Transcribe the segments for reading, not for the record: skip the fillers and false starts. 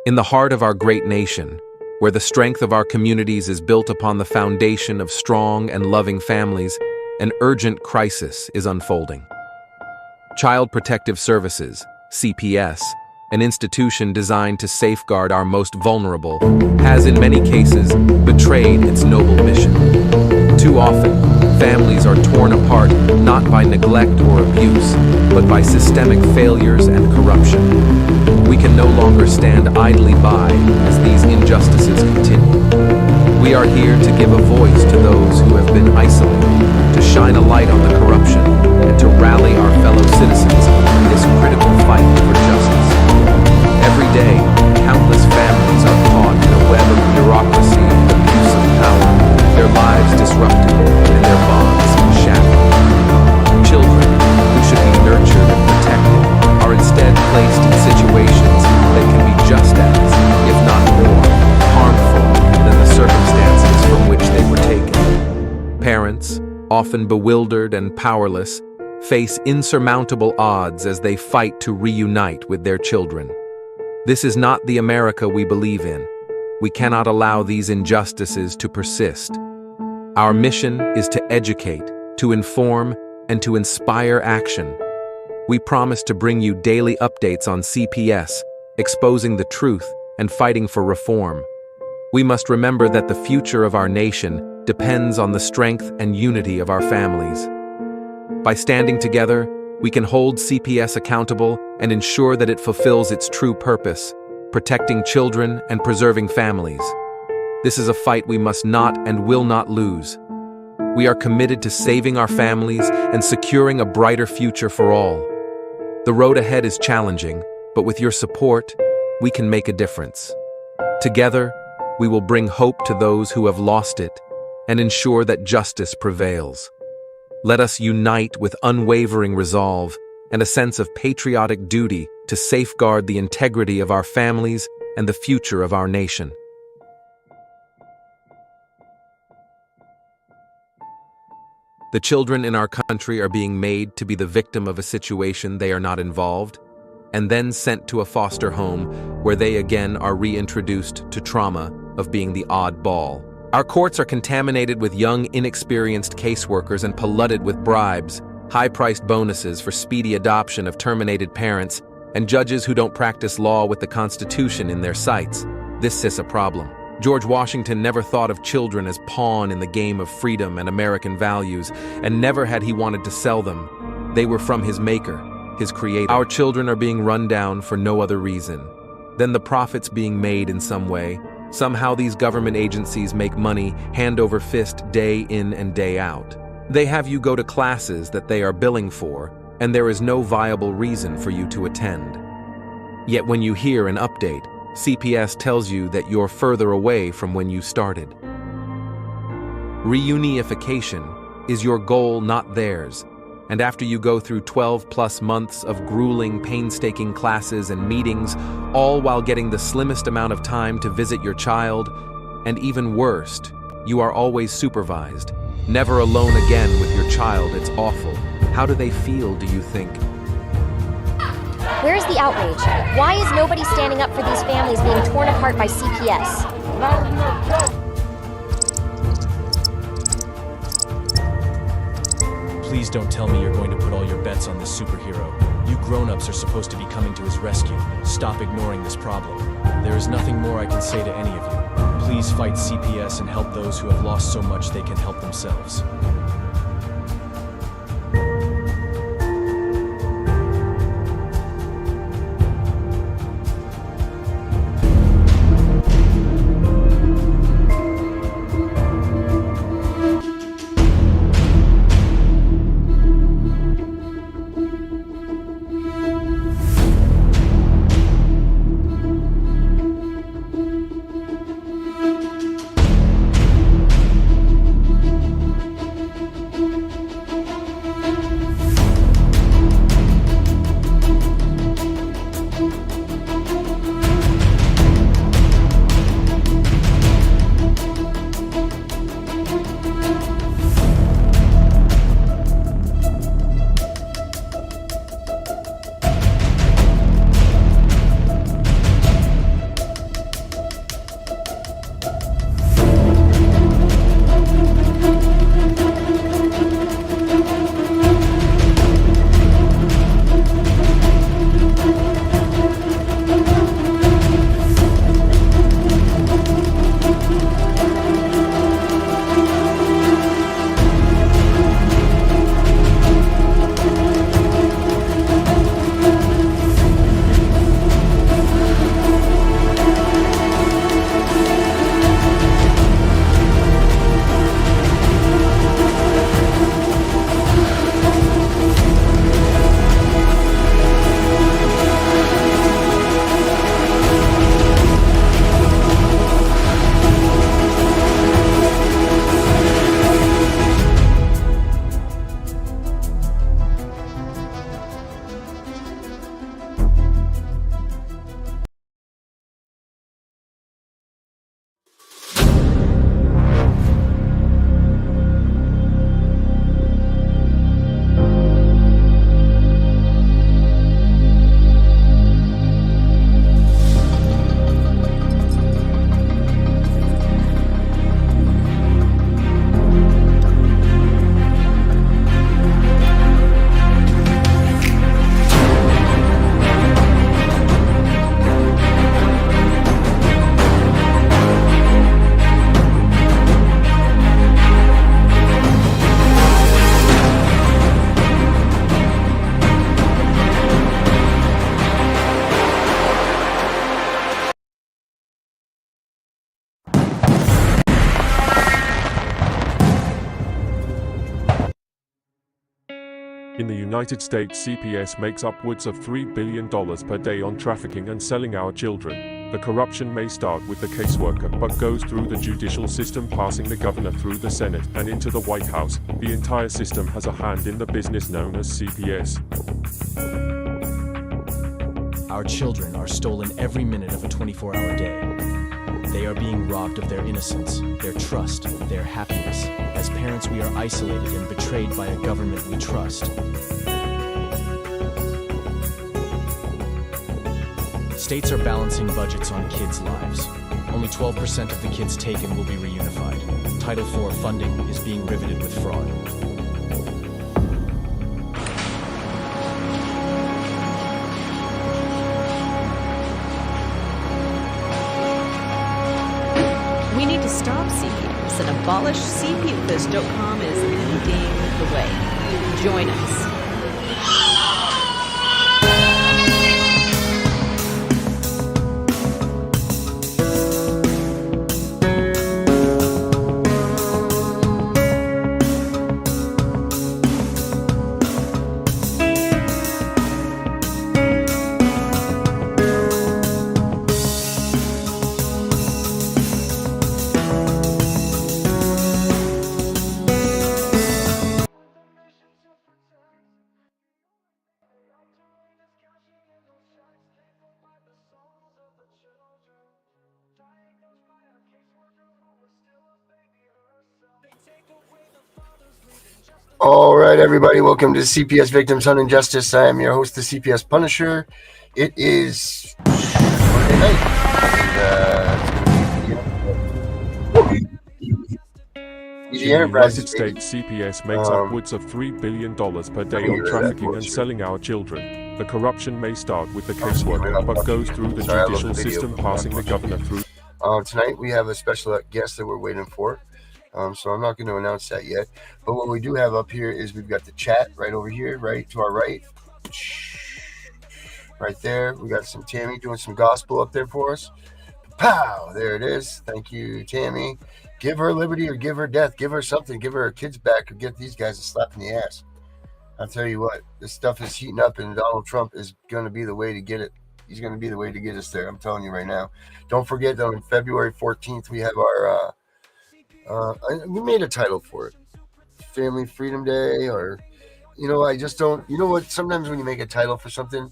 In the heart of our great nation, where the strength of our communities is built upon the foundation of strong and loving families, an urgent crisis is unfolding. Child Protective Services, CPS, an institution designed to safeguard our most vulnerable, has in many cases betrayed its noble mission. Too often, families are torn apart not by neglect or abuse, but by systemic failures and corruption. We can no longer stand idly by as these injustices continue. We are here to give a voice to those who have been isolated, to shine a light on the corruption, and to rally our fellow citizens in this critical fight for justice. Every day, countless families are caught in a web of bureaucracy and abuse of power, their lives disrupted and their bonds shattered. Children, who should be nurtured and protected, are instead placed in situations that can be just as, if not more, harmful than the circumstances from which they were taken. Parents, often bewildered and powerless, face insurmountable odds as they fight to reunite with their children. This is not the America we believe in. We cannot allow these injustices to persist. Our mission is to educate, to inform, and to inspire action. We promise to bring you daily updates on CPS, exposing the truth and fighting for reform. We must remember that the future of our nation depends on the strength and unity of our families. By standing together, we can hold CPS accountable and ensure that it fulfills its true purpose, protecting children and preserving families. This is a fight we must not and will not lose. We are committed to saving our families and securing a brighter future for all. The road ahead is challenging, but with your support, we can make a difference. Together, we will bring hope to those who have lost it and ensure that justice prevails. Let us unite with unwavering resolve and a sense of patriotic duty to safeguard the integrity of our families and the future of our nation. The children in our country are being made to be the victim of a situation they are not involved, and then sent to a foster home where they again are reintroduced to trauma of being the odd ball. Our courts are contaminated with young, inexperienced caseworkers and polluted with bribes, high-priced bonuses for speedy adoption of terminated parents, and judges who don't practice law with the Constitution in their sights. This is a problem. George Washington never thought of children as pawn in the game of freedom and American values, and never had he wanted to sell them. They were from his maker, his creator. Our children are being run down for no other reason than the profits being made in some way. Somehow these government agencies make money hand over fist day in and day out. They have you go to classes that they are billing for, and there is no viable reason for you to attend. Yet when you hear an update, CPS tells you that you're further away from when you started. Reunification is your goal, not theirs. And after you go through 12+ months of grueling, painstaking classes and meetings, all while getting the slimmest amount of time to visit your child, and even worst, you are always supervised, never alone again with your child. It's awful. How do they feel, do you think? Where's the outrage? Why is nobody standing up for these families being torn apart by CPS? Please don't tell me you're going to put all your bets on this superhero. You grown-ups are supposed to be coming to his rescue. Stop ignoring this problem. There is nothing more I can say to any of you. Please fight CPS and help those who have lost so much they can help themselves. United States CPS makes upwards of $3 billion per day on trafficking and selling our children. The corruption may start with the caseworker, but goes through the judicial system, passing the governor through the Senate and into the White House. The entire system has a hand in the business known as CPS. Our children are stolen every minute of a 24-hour day. They are being robbed of their innocence, their trust, their happiness. As parents, we are isolated and betrayed by a government we trust. States are balancing budgets on kids' lives. Only 12% of the kids taken will be reunified. Title IV funding is being riveted with fraud. We need to stop CPS and abolish CPS.com is leading the way. Join us. All right, everybody, welcome to CPS Victims Fighting Justice. I am your host, the CPS Punisher. It is Monday night. The United States CPS makes upwards of $3 billion per day on trafficking and selling our children. The corruption may start with the caseworker, but goes through the judicial system, passing the governor through. Tonight, we have a special guest that we're waiting for. So I'm not going to announce that yet. But what we do have up here is we've got the chat right over here, right to our right. Right there. We got some Tammy doing some gospel up there for us. Pow! There it is. Thank you, Tammy. Give her liberty or give her death. Give her something. Give her kids back or get these guys a slap in the ass. I'll tell you what. This stuff is heating up and Donald Trump is going to be the way to get it. He's going to be the way to get us there. I'm telling you right now. Don't forget that on February 14th, we have our... we made a title for it, Family Freedom Day, or, I just don't, what, sometimes when you make a title for something,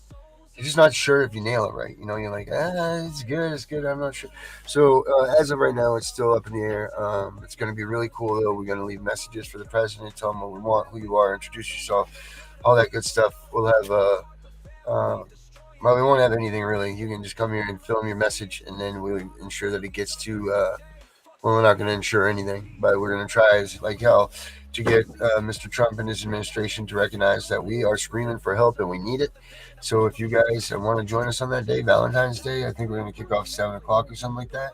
you're just not sure if you nail it right. You're like, it's good, I'm not sure. So as of right now, it's still up in the air. It's going to be really cool, though. We're going to leave messages for the president, tell him what we want, who you are, introduce yourself, all that good stuff. We'll have, well, we won't have anything really. You can just come here and film your message, and then we'll ensure that it gets to, well, we're not going to ensure anything, but we're going to try as like hell to get Mr. Trump and his administration to recognize that we are screaming for help and we need it. So if you guys want to join us on that day, Valentine's Day, I think we're going to kick off 7 o'clock or something like that.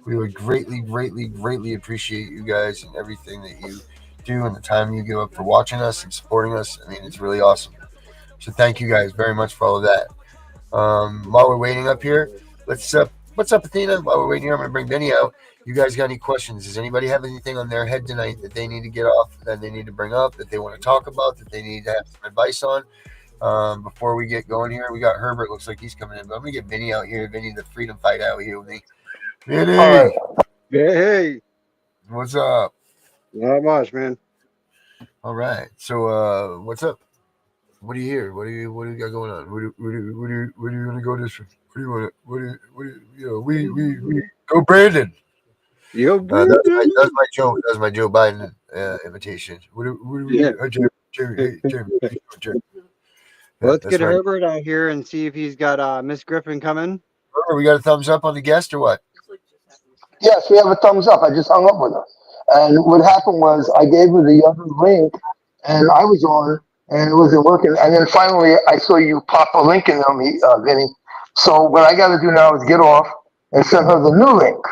We would greatly, greatly, greatly appreciate you guys and everything that you do and the time you give up for watching us and supporting us. I mean, it's really awesome. So thank you guys very much for all of that. While we're waiting up here, what's up, Athena? While we're waiting here, I'm going to bring Benny out. You guys got any questions? Does anybody have anything on their head tonight that they need to get off, that they need to bring up, that they want to talk about, that they need to have some advice on? Before we get going here, we got Herbert. Looks like he's coming in, but I'm going to get Vinny out here. Vinny, the Freedom Fight out here with me. Vinny! Right. Hey! What's up? Not much, man. All right. So, what's up? What do you hear? What do you got going on? Where do you want to go this? We go Brandon. Yo, that's my Joe Biden invitation. Jeremy. Let's get Herbert out here and see if he's got Miss Griffin coming. We got a thumbs up on the guest or what? Yes, we have a thumbs up. I just hung up with her. And what happened was I gave her the other link, and I was on, and it wasn't working. And then finally, I saw you pop a link in on me, Vinny. So what I got to do now is get off and send her the new link.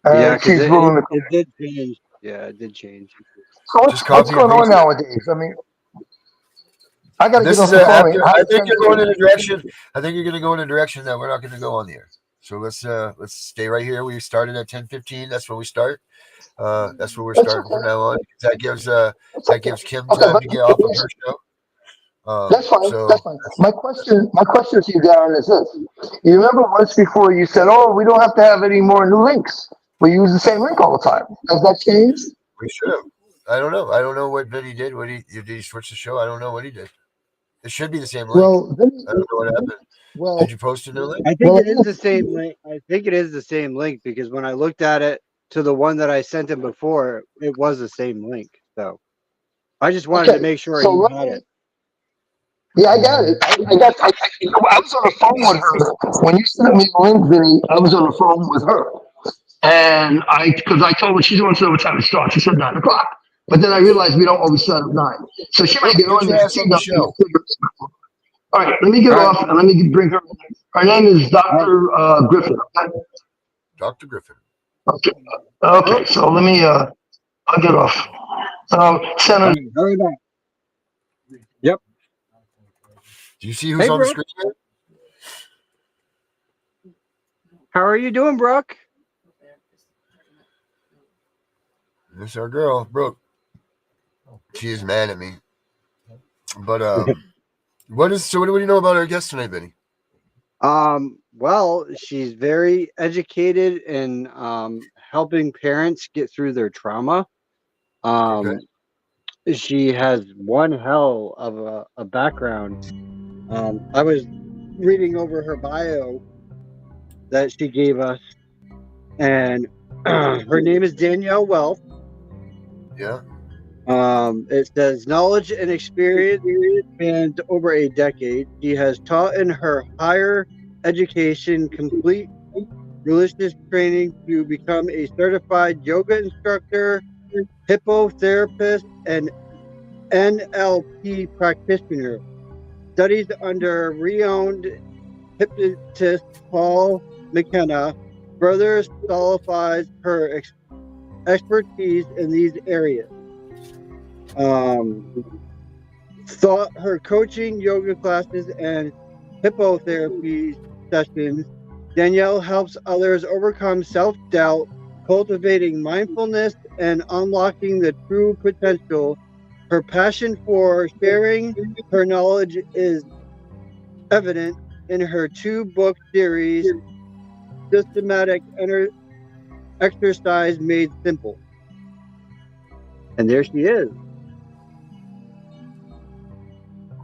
Yeah, because it did change. Yeah, it did change. So what's going on nowadays? I mean, I got to get off the phone. I think you're going in a direction. I think you're going to go in a direction that we're not going to go on the air. So let's stay right here. We started at 10:15. That's where we start. That's where we're starting from now on. That gives Kim time to get off of her show. That's fine. So That's fine. My question to you, Darren, is this: you remember once before you said, "Oh, we don't have to have any more new links. We use the same link all the time." Has that changed? we should have. I don't know. I don't know what Vinny did. Did he switch the show? I don't know what he did. It should be the same link. Well, then, I don't know what happened. well, Did you post a new link? I think well, it is the same link. I think it is the same link because when I looked at it to the one that I sent him before, it was the same link. So I just wanted to okay. make sure So you let had me. it. Yeah, I got it. I was on the phone with her when you sent me the link, Vinny. I was on the phone with her, and because I told her she's wanted to know what time it starts. She said 9 o'clock, but then I realized we don't always start at 9, so she might get Get on your there and ass see on the nothing. show. All right, let me get All right. off and let me bring her. Her name is All right. Dr. Griffin. Dr. Griffin. Okay. Okay. So let me. I'll get off. All Senator. right. Hurry back. Yep. Do you see who's Hey, on the Brooke. screen here? How are you doing, Brooke? This is our girl, Brooke. She is mad at me. But what do you know about our guest tonight, Benny? Well, she's very educated in helping parents get through their trauma. Okay. She has one hell of a background. I was reading over her bio that she gave us, and her name is Danielle Wealth. Yeah. It says knowledge and experience spans over a decade. She has taught in her higher education, complete religious training to become a certified yoga instructor, hippotherapist, and NLP practitioner. Studies under renowned hypnotist Paul McKenna further solidifies her expertise in these areas. Thought her coaching, yoga classes, and hippotherapy sessions, Danielle helps others overcome self-doubt, cultivating mindfulness, and unlocking the true potential. Her passion for sharing her knowledge is evident in her 2-book series, Systematic Exercise Made Simple. And there she is.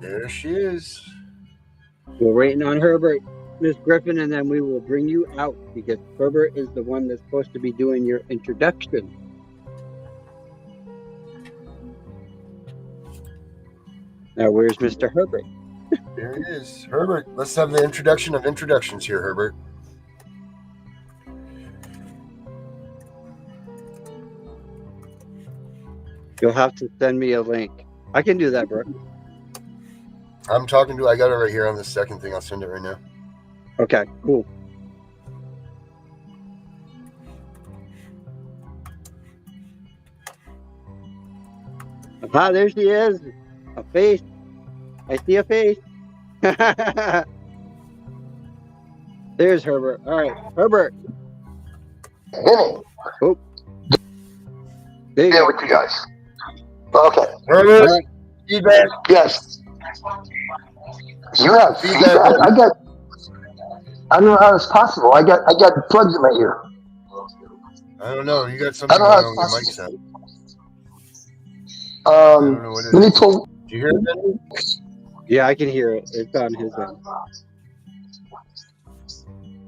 There she is. We're waiting on Herbert, Miss Griffin, and then we will bring you out because Herbert is the one that's supposed to be doing your introduction. Now, where's Mr. Herbert? There he is. Herbert, let's have the introduction of introductions here, Herbert. You'll have to send me a link. I can do that, Brooke. I got it right here on the second thing. I'll send it right now. Okay, cool. Aha, there she is. A face. I see a face. There's Herbert. All right, Herbert. Vinny. Oh. There you Yeah, go. with you guys. Okay. Herbert, All right. feedback. Yes. You have feedback. I don't know how it's possible. I got plugs in my ear. I don't know. You got something I don't going know on how with it's your mic possible. sound. I don't know what it Let me is. pull. Do you hear it, Benny? Yeah, I can hear it. It's on his end.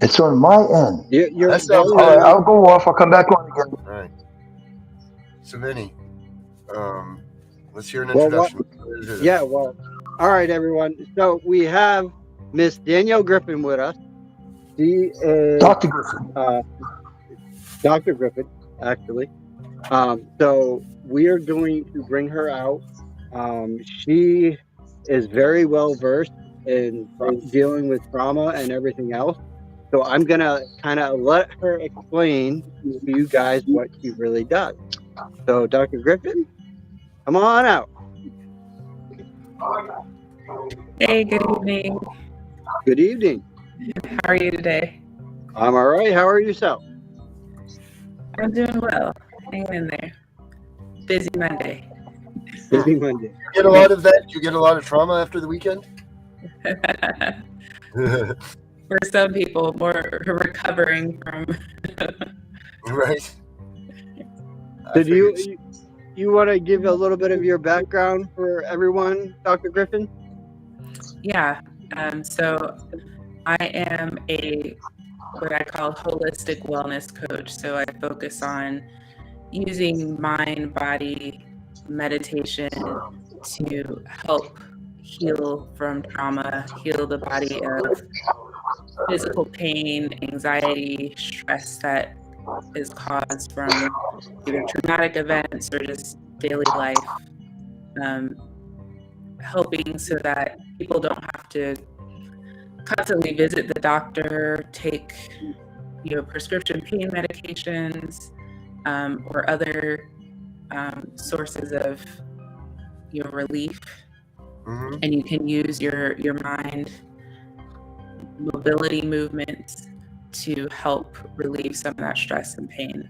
It's on my end. You're That sounds All right, I'll go off. I'll come back on again. All right. So, Benny, let's hear an Well, introduction. yeah, well, all right, everyone. So we have Miss Danielle Griffin with us. She is Dr. Griffin. Dr. Griffin, actually. So we are going to bring her out. She is very well versed in dealing with trauma and everything else. So I'm going to kind of let her explain to you guys what she really does. So, Dr. Griffin, come on out. Hey, good evening. Good evening. How are you today? I'm all right. How are yourself? I'm doing well. Hanging in there. Busy Monday. Busy Monday. You get a lot of that? You get a lot of trauma after the weekend? For some people, more recovering from. Right. Did you want to give a little bit of your background for everyone, Dr. Griffin? Yeah. So I am what I call holistic wellness coach. So I focus on using mind, body, meditation to help heal from trauma, heal the body of physical pain, anxiety, stress that is caused from either traumatic events or just daily life, helping so that people don't have to constantly visit the doctor, take prescription pain medications, or other sources of relief. Mm-hmm. And you can use your mind mobility movements to help relieve some of that stress and pain.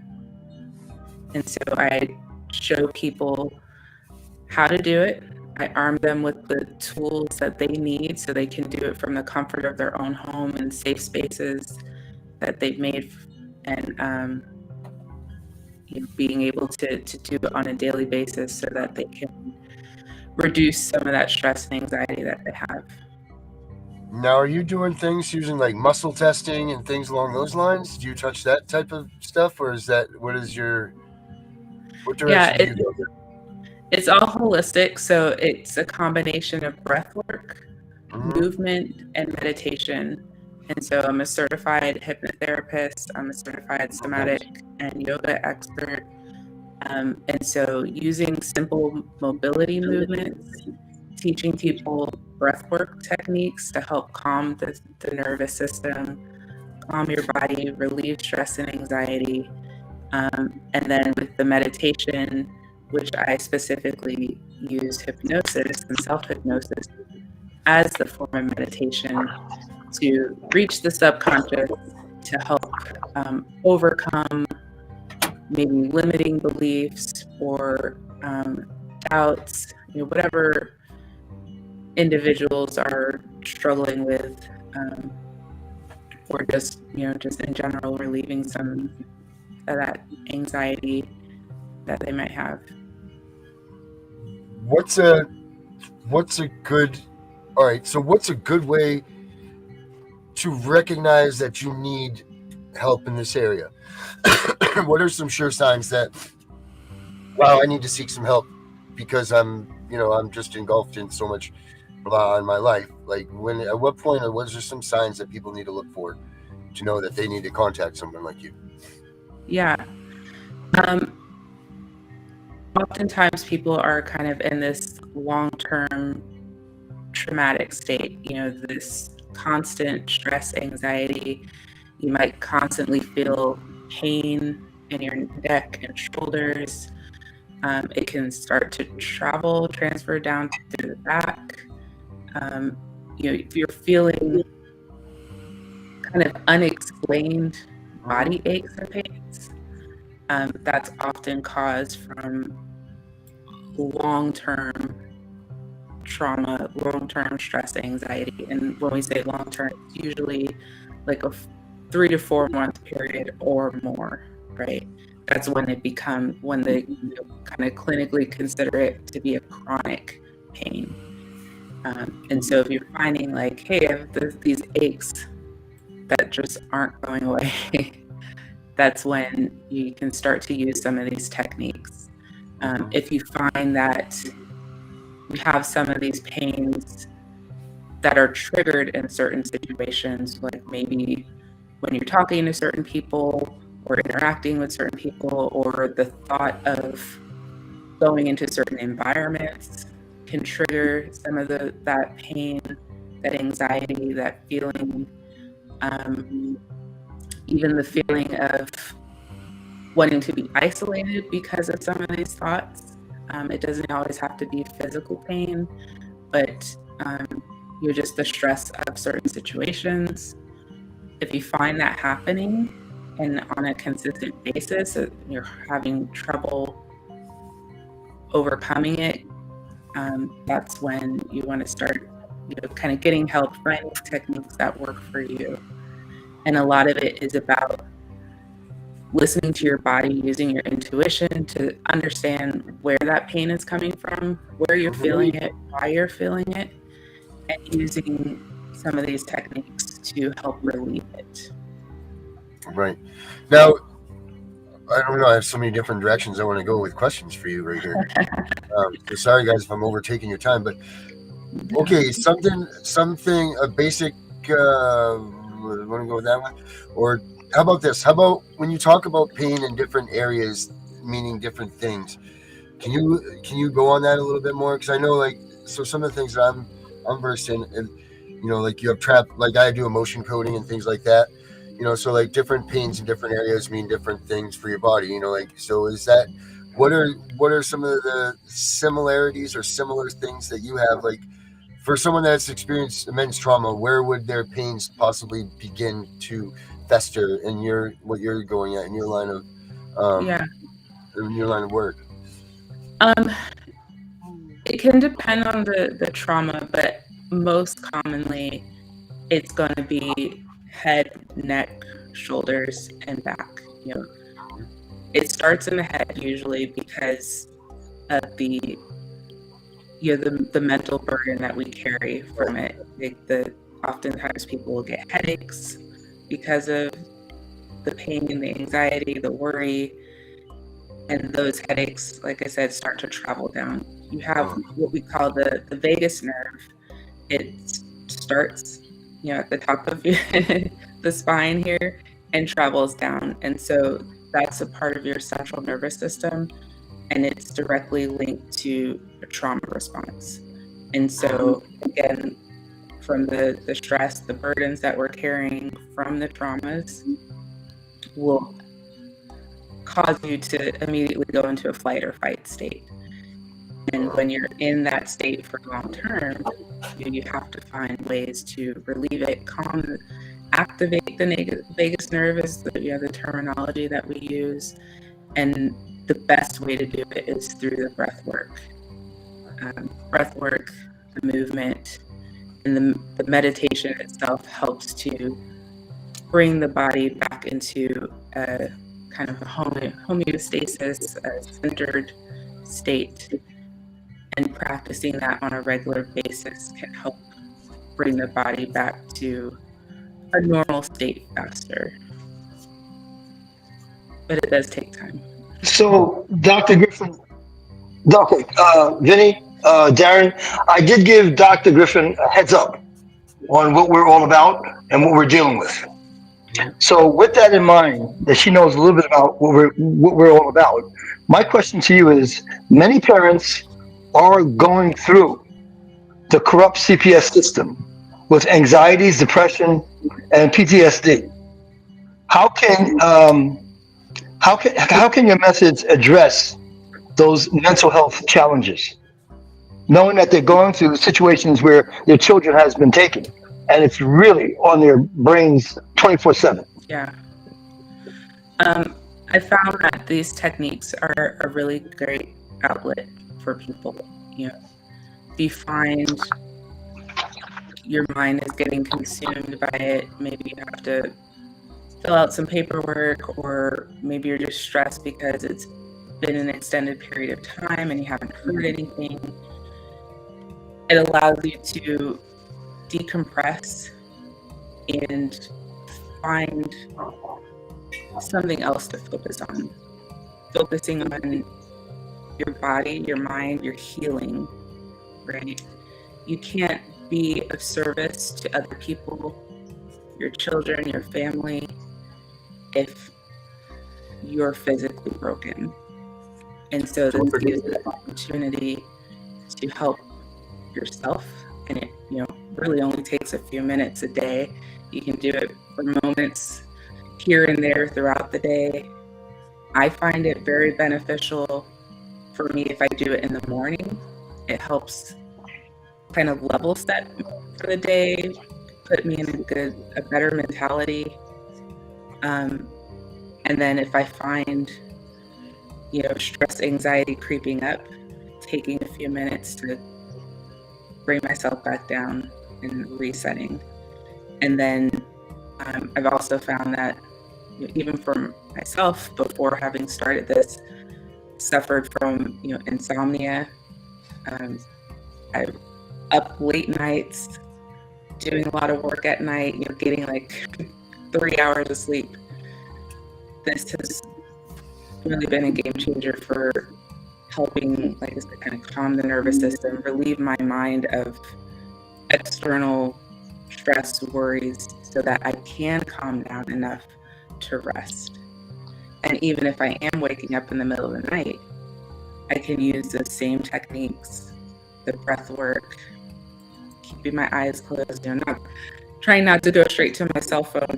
And so I show people how to do it. I arm them with the tools that they need so they can do it from the comfort of their own home and safe spaces that they've made, and being able to do it on a daily basis so that they can reduce some of that stress and anxiety that they have. Now, are you doing things using like muscle testing and things along those lines? Do you touch that type of stuff, or is that what direction do you go? It's all holistic, so it's a combination of breath work, Mm-hmm. movement, and meditation. And so I'm a certified hypnotherapist, I'm a certified somatic and yoga expert. And so using simple mobility movements, teaching people breath work techniques to help calm the nervous system, calm your body, relieve stress and anxiety. And then with the meditation, which I specifically use hypnosis and self-hypnosis as the form of meditation to reach the subconscious to help overcome maybe limiting beliefs or doubts, whatever individuals are struggling with, or just in general relieving some of that anxiety that they might have. What's a good way to recognize that you need help in this area? What are some sure signs that, wow, I need to seek some help because I'm just engulfed in so much blah in my life? Like at what point, or what are some signs that people need to look for to know that they need to contact someone like you? Yeah. Oftentimes people are kind of in this long-term traumatic state, this constant stress, anxiety. You might constantly feel pain in your neck and shoulders. It can start to transfer down to the back. If you're feeling kind of unexplained body aches and pains, that's often caused from long-term trauma, long-term stress, anxiety. And when we say long-term, it's usually like a 3 to 4 month period or more, right? That's when they kind of clinically consider it to be a chronic pain. And so if you're finding like, hey, I have these aches that just aren't going away, that's when you can start to use some of these techniques. If you find that you have some of these pains that are triggered in certain situations, like maybe when you're talking to certain people or interacting with certain people, or the thought of going into certain environments can trigger some of that pain, that anxiety, that feeling, even the feeling of wanting to be isolated because of some of these thoughts. It doesn't always have to be physical pain, but just the stress of certain situations. If you find that happening and on a consistent basis, you're having trouble overcoming it, that's when you want to start, kind of getting help, finding techniques that work for you. And a lot of it is about listening to your body, using your intuition to understand where that pain is coming from, where you're feeling it, why you're feeling it, and using some of these techniques to help relieve it. Right. Now, I don't know. I have so many different directions I want to go with questions for you right here. So sorry, guys, if I'm overtaking your time, but okay, something, a basic. Want to go with that one, or how about this? How about when you talk about pain in different areas, meaning different things? Can you go on that a little bit more? Because I know, like, so some of the things that I'm versed in, and like you have like I do emotion coding and things like that. So like different pains in different areas mean different things for your body. Like, so is that what are some of the similarities or similar things that you have, like, for someone that's experienced immense trauma? Where would their pains possibly begin to fester in what you're going at in your line of in your line of work? It can depend on the trauma, but most commonly it's going to be head, neck, shoulders, and back. It starts in the head usually because of the mental burden that we carry from it. Oftentimes people will get headaches because of the pain, the anxiety, the worry, and those headaches, like I said, start to travel down. You have what we call the vagus nerve. It starts, at the top of the spine here and travels down. And so that's a part of your central nervous system, and it's directly linked to a trauma response. And so again, from the stress, the burdens that we're carrying from the traumas will cause you to immediately go into a flight or fight state. And when you're in that state for long term, you have to find ways to relieve it, activate the vagus nerve is the terminology that we use. And the best way to do it is through the breath work. The movement, and the meditation itself helps to bring the body back into a kind of a homeostasis, a centered state. And practicing that on a regular basis can help bring the body back to a normal state faster. But it does take time. So, Dr. Griffin, Vinny, Darren, I did give Dr. Griffin a heads up on what we're all about and what we're dealing with. So, with that in mind, that she knows a little bit about what we're all about, my question to you is: many parents are going through the corrupt CPS system with anxieties, depression, and PTSD. How can your message address those mental health challenges, knowing that they're going through situations where their children has been taken, and it's really on their brains 24/7? Yeah. I found that these techniques are a really great outlet for people. If you find your mind is getting consumed by it, maybe you have to fill out some paperwork, or maybe you're just stressed because it's been an extended period of time and you haven't heard anything. It allows you to decompress and find something else to focus on. Focusing on your body, your mind, your healing, right? You can't be of service to other people, your children, your family, if you're physically broken. And so this gives you the opportunity to help yourself. And it, really only takes a few minutes a day. You can do it for moments here and there throughout the day. I find it very beneficial for me if I do it in the morning. It helps kind of level set for the day, put me in a better mentality. And then if I find, stress, anxiety creeping up, taking a few minutes to bring myself back down and resetting. And then I've also found that even for myself, before having started this, suffered from insomnia. I'm up late nights, doing a lot of work at night, getting like 3 hours of sleep. This has really been a game changer for helping, like I said, kind of calm the nervous system, relieve my mind of external stress, worries, so that I can calm down enough to rest. And even if I am waking up in the middle of the night, I can use those same techniques, the breath work, keeping my eyes closed, not trying not to go straight to my cell phone,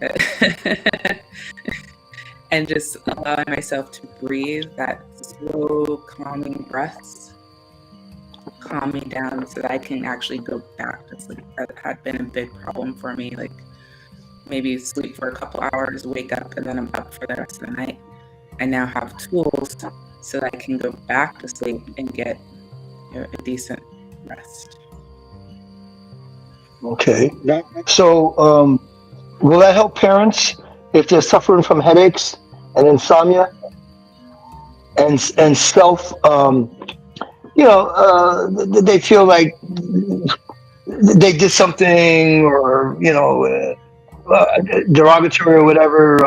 and just allowing myself to breathe, that slow, calming breaths, calm me down so that I can actually go back to sleep. That had been a big problem for me, like maybe sleep for a couple hours, wake up, and then I'm up for the rest of the night. I now have tools so that I can go back to sleep and get a decent rest. Okay. So, will that help parents if they're suffering from headaches and insomnia and self? They feel like they did something, or derogatory or whatever.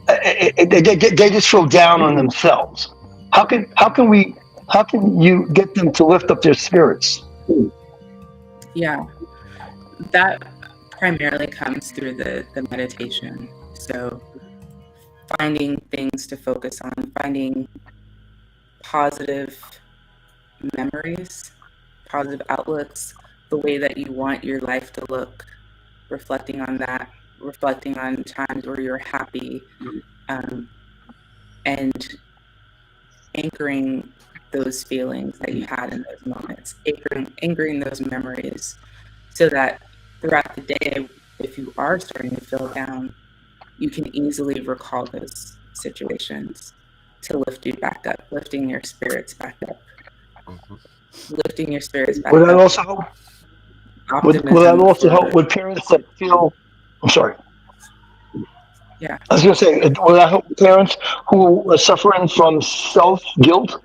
They just feel down on themselves. How can you get them to lift up their spirits? Yeah, that primarily comes through the meditation. So finding things to focus on, finding positive memories, positive outlooks, the way that you want your life to look, reflecting on that, reflecting on times where you're happy, and anchoring those feelings that you had in those moments, anchoring those memories, so that throughout the day, if you are starting to feel down, you can easily recall those situations to lift you back up, lifting your spirits back up. Lifting your spirits back Would up. that also help? Would that also help with parents that feel? I'm sorry. Yeah. I was going to say, will that help parents who are suffering from self-guilt?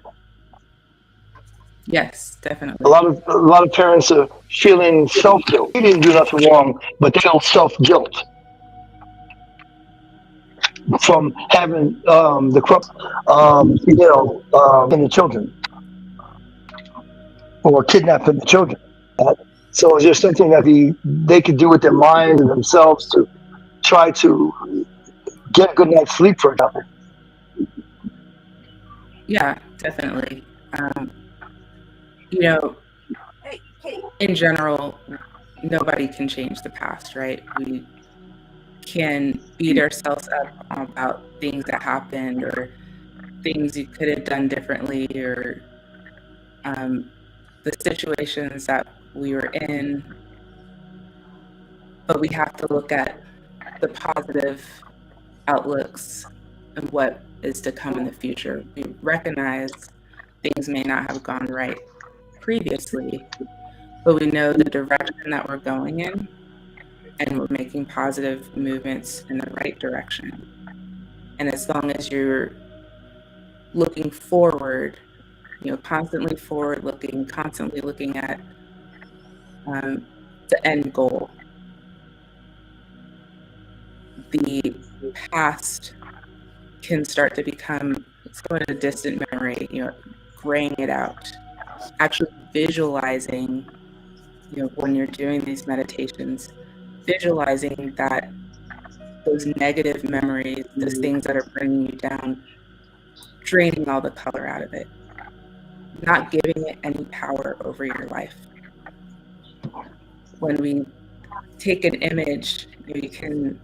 Yes, definitely. A lot of parents are feeling self-guilt. They didn't do nothing wrong, but they feel self-guilt from having the corrupt, in the children, or kidnapping the children. So is there something that they could do with their mind and themselves to try to get a good night's sleep, for example? Yeah, definitely. In general, nobody can change the past, right? We can beat ourselves up about things that happened, or things you could have done differently, or the situations that we were in. But we have to look at the positive outlooks and what is to come in the future. We recognize things may not have gone right previously, but we know the direction that we're going in, and we're making positive movements in the right direction. And as long as you're looking forward, constantly forward looking, constantly looking at the end goal, the past can start to become sort of a distant memory, graying it out. Actually visualizing, when you're doing these meditations, visualizing that those negative memories, those things that are bringing you down, draining all the color out of it, not giving it any power over your life. When we take an image, you can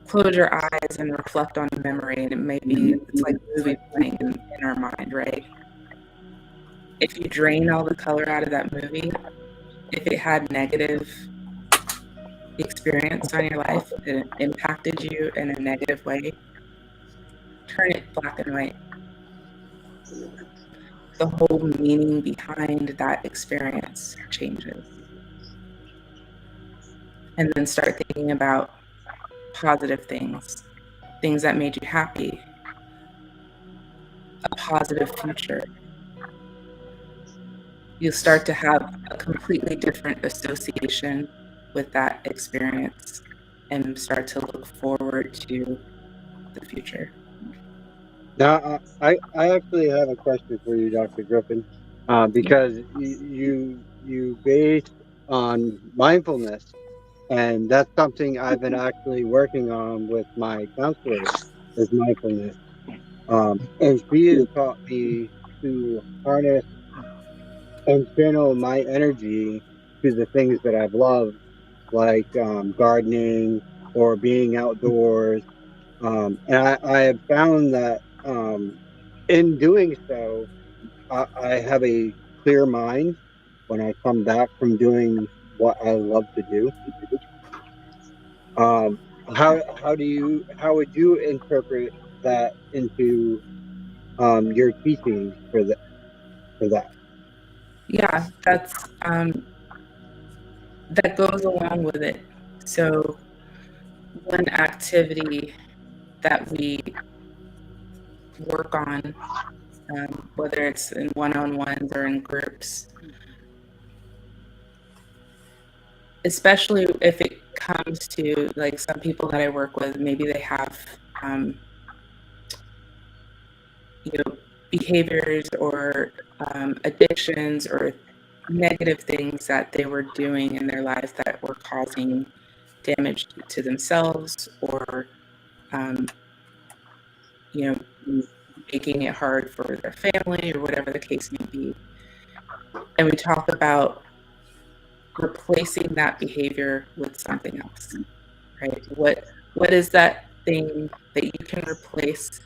close your eyes and reflect on a memory, and it's like a movie playing in our mind, right? If you drain all the color out of that movie, if it had negative experience on your life, it impacted you in a negative way, turn it black and white. the whole meaning behind that experience changes. And then start thinking about positive things, things that made you happy, a positive future. You'll start to have a completely different association with that experience and start to look forward to the future. Now, I actually have a question for you, Dr. Griffin, because you base on mindfulness, and that's something I've been actually working on with my counselor, is mindfulness. And she has taught me to harness and channel my energy to the things that I've loved, like gardening or being outdoors. And I have found that in doing so, I have a clear mind when I come back from doing what I love to do. Um, how would you interpret that into your teachings for that? Yeah, that goes along with it. So one activity that we work on, whether it's in one-on-ones or in groups, especially if it comes to like some people that I work with, maybe they have, behaviors or addictions or negative things that they were doing in their lives that were causing damage to themselves or, um, you know, making it hard for their family or whatever the case may be. And we talk about replacing that behavior with something else, right? What is that thing that you can replace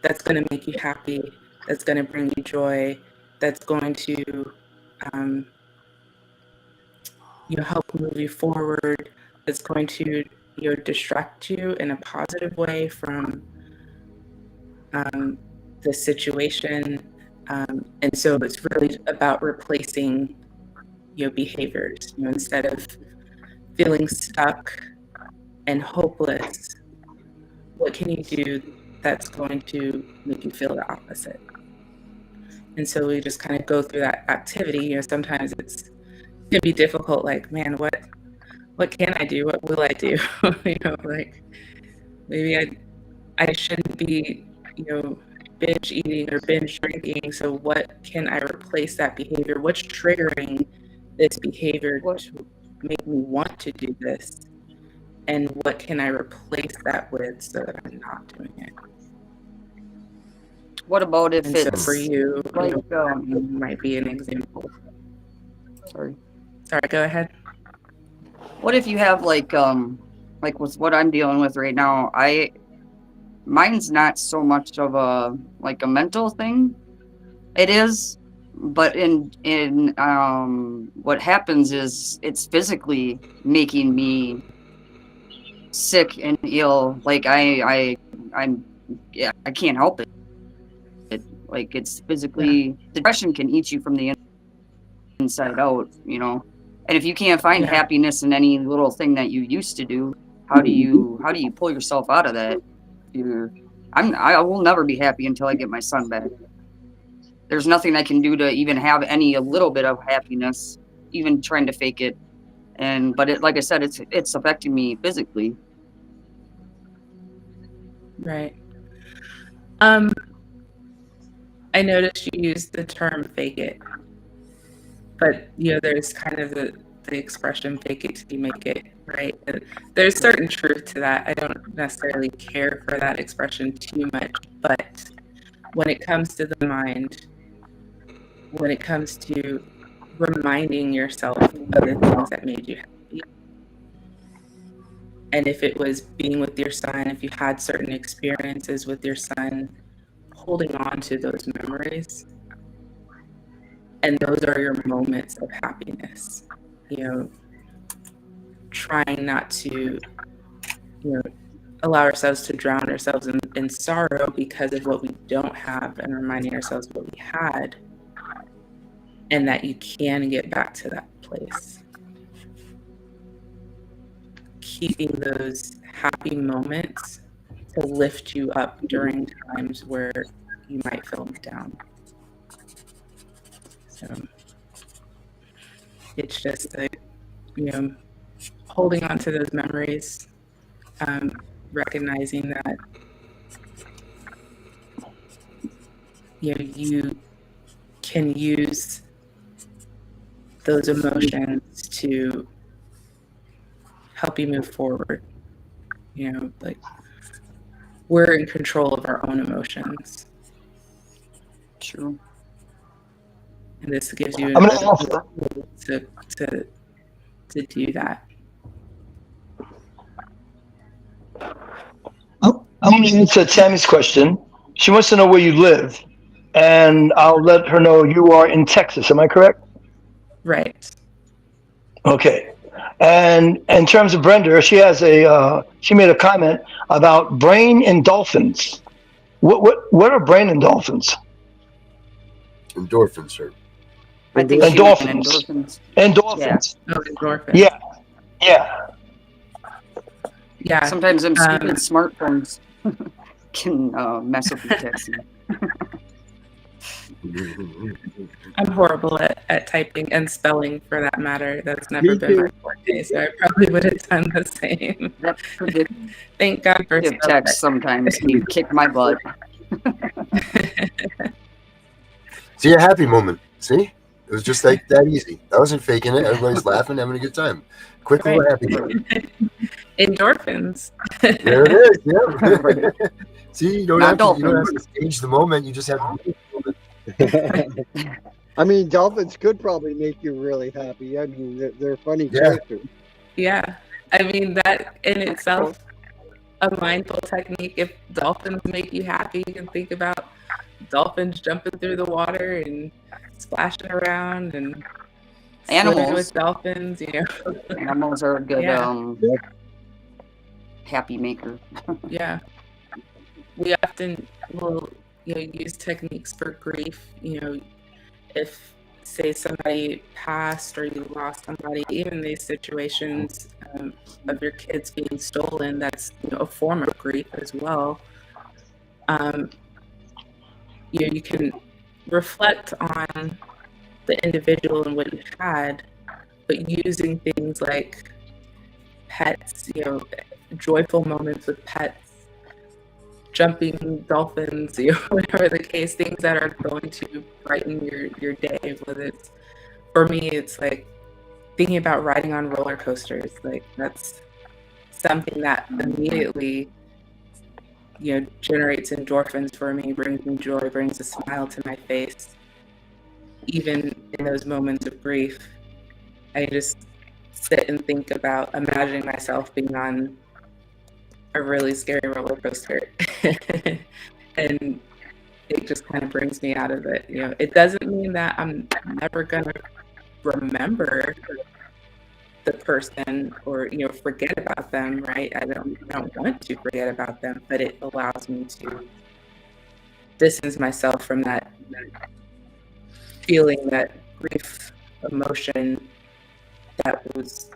that's going to make you happy, that's going to bring you joy, that's going to help move you forward, that's going to distract you in a positive way from the situation. And so it's really about replacing behaviors. Instead of feeling stuck and hopeless, what can you do that's going to make you feel the opposite? And so we just kind of go through that activity. Sometimes it can be difficult, like, man, what can I do? What will I do? Like maybe I shouldn't be, binge eating or binge drinking. So what can I replace that behavior? What's triggering this behavior to make me want to do this? And what can I replace that with so that I'm not doing it? What about if and it's so for you, like, might be an example. Sorry, go ahead. what if you have like with what I'm dealing with right now, mine's not so much of a mental thing. It is, but in what happens is it's physically making me sick and ill. Like I'm yeah, I can't help it. Like it's physically, depression can eat you from the inside out, And if you can't find happiness in any little thing that you used to do, how do you pull yourself out of that? I will never be happy until I get my son back. There's nothing I can do to even have a little bit of happiness, even trying to fake it. But like I said, it's affecting me physically. Right. I noticed you used the term fake it, but there's kind of the expression fake it till you make it, right? There's certain truth to that. I don't necessarily care for that expression too much, but when it comes to the mind, when it comes to reminding yourself of the things that made you happy, and if it was being with your son, if you had certain experiences with your son, holding on to those memories, and those are your moments of happiness, trying not to allow ourselves to drown ourselves in in sorrow because of what we don't have and reminding ourselves what we had, and that you can get back to that place. Keeping those happy moments to lift you up during times where you might feel down. So it's just like, holding on to those memories, recognizing that you can use those emotions to help you move forward. Like, we're in control of our own emotions. True. And this gives you I'm gonna ask. to do that. I'm going to answer Tammy's question. She wants to know where you live, and I'll let her know you are in Texas. Am I correct? Right. Okay. And in terms of Brenda, she made a comment about brain endorphins. What are brain endorphins? Endorphins, sir. I think she meant Endorphins. endorphins. Endorphins. Oh, endorphins. Yeah. Yeah. Sometimes them stupid smartphones can mess up your texting. I'm horrible at typing and spelling, for that matter. That's never Me been too. my forte, so I probably would have done the same. That predictive Thank God for text sometimes can kick my butt. See, a happy moment. See? It was just like that easy. I wasn't faking it. Everybody's laughing, having a good time. Quick little happy moment. Endorphins. There it is. Yeah. See, you don't have Dolphins. to stage the moment. You just have to be the moment. I mean, dolphins could probably make you really happy. I mean, they're funny characters. Yeah. I mean, that in itself, a mindful technique. If dolphins make you happy, you can think about dolphins jumping through the water and splashing around and swimming with dolphins. Animals are a good happy maker. Yeah. We often will use techniques for grief. If, say, somebody passed or you lost somebody, even these situations of your kids being stolen, that's a form of grief as well. You can reflect on the individual and what you had, but using things like pets, joyful moments with pets, jumping dolphins, whatever the case, things that are going to brighten your day. Whether it's, for me, it's like thinking about riding on roller coasters. Like, that's something that immediately, generates endorphins for me, brings me joy, brings a smile to my face. Even in those moments of grief, I just sit and think about imagining myself being on a really scary roller coaster. And it just kind of brings me out of it. It doesn't mean that I'm never gonna remember the person or forget about them, right? I don't want to forget about them, but it allows me to distance myself from that feeling, that grief emotion that was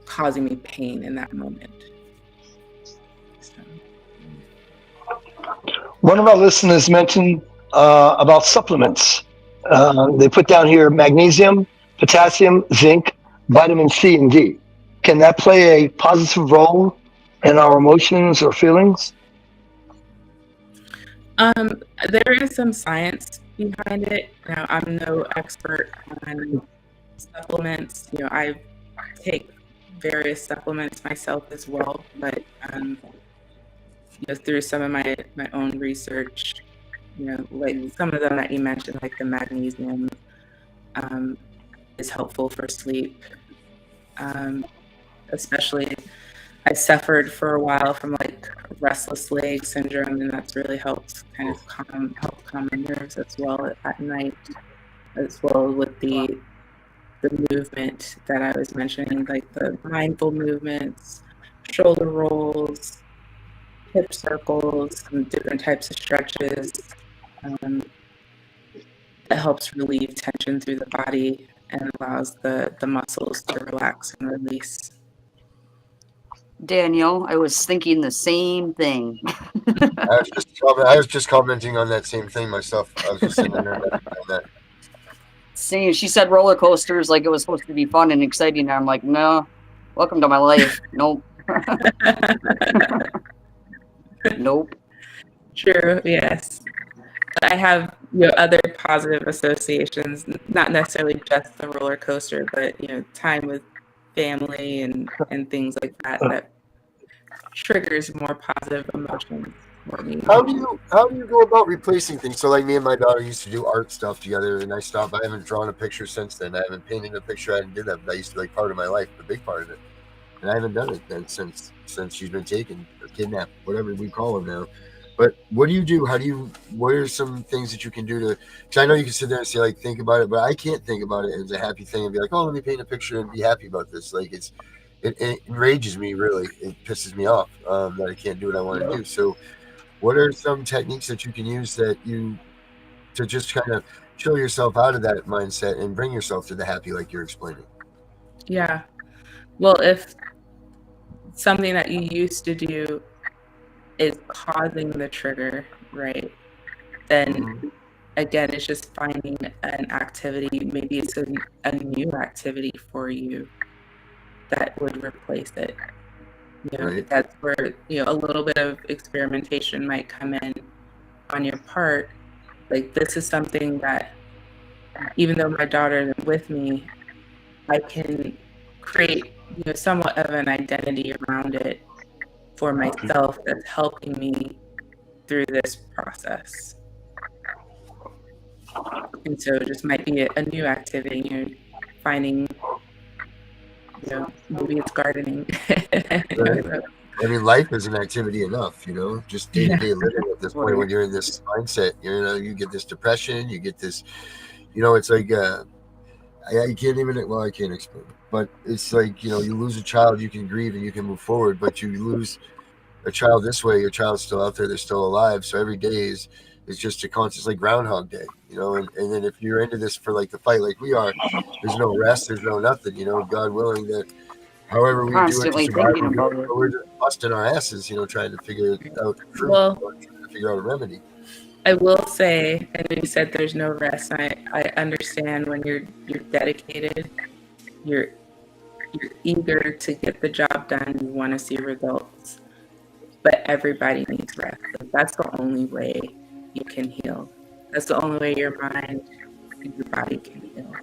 causing me pain in that moment. One of our listeners mentioned about supplements. They put down here magnesium, potassium, zinc, vitamin C, and D. Can that play a positive role in our emotions or feelings? There is some science behind it. I'm no expert on supplements. I take various supplements myself as well, but through some of my own research, like some of them that you mentioned, like the magnesium, is helpful for sleep. Especially, I suffered for a while from like restless leg syndrome, and that's really helped kind of help calm my nerves as well at night, as well with the movement that I was mentioning, like the mindful movements, shoulder rolls, hip circles, some different types of stretches. Um, that helps relieve tension through the body and allows the muscles to relax and release. Danielle, I was thinking the same thing. I was just commenting on that same thing myself. I was just sitting there on that. Same. She said roller coasters like it was supposed to be fun and exciting. And I'm like, no, welcome to my life. Nope. Nope. True, yes. I have other positive associations, not necessarily just the roller coaster, but time with family and things like that that triggers more positive emotions for me. How do you go about replacing things? So like me and my daughter used to do art stuff together, and I stopped. I haven't drawn a picture since then. I haven't painted a picture. I didn't do that. That used to be like part of my life, a big part of it. And I haven't done it then since she's been taken or kidnapped, whatever we call them now. But what do you do? What are some things that you can do to, because I know you can sit there and say, like, think about it, but I can't think about it as a happy thing and be like, oh, let me paint a picture and be happy about this. Like, it enrages me, really. It pisses me off that I can't do what I want to do. So what are some techniques that you can use to just kind of chill yourself out of that mindset and bring yourself to the happy, like you're explaining? Yeah. Well, if something that you used to do is causing the trigger, right? Then again, it's just finding an activity. Maybe it's a new activity for you that would replace it. Right. That's where a little bit of experimentation might come in on your part. Like, this is something that, even though my daughter is with me, I can create somewhat of an identity around it for myself that's helping me through this process. And so it just might be a new activity, finding, maybe it's gardening. Right. I mean, life is an activity enough, just day-to-day living at this point when you're in this mindset. You get this depression, you get this, it's like, I can't even, well, I can't explain it, but it's like, you lose a child, you can grieve and you can move forward, but you lose a child this way, your child's still out there, they're still alive. So every day is just a constant, like Groundhog Day, and then if you're into this for like the fight, like we are, there's no rest, there's no nothing, God willing that however we Constantly do it to survive, thinking about it. we're just busting our asses, trying to figure out the truth, Well, trying to figure out a remedy. I will say, and you said there's no rest. I understand when you're dedicated, you're eager to get the job done, you want to see results. But everybody needs rest. That's the only way you can heal. That's the only way your mind and your body can heal.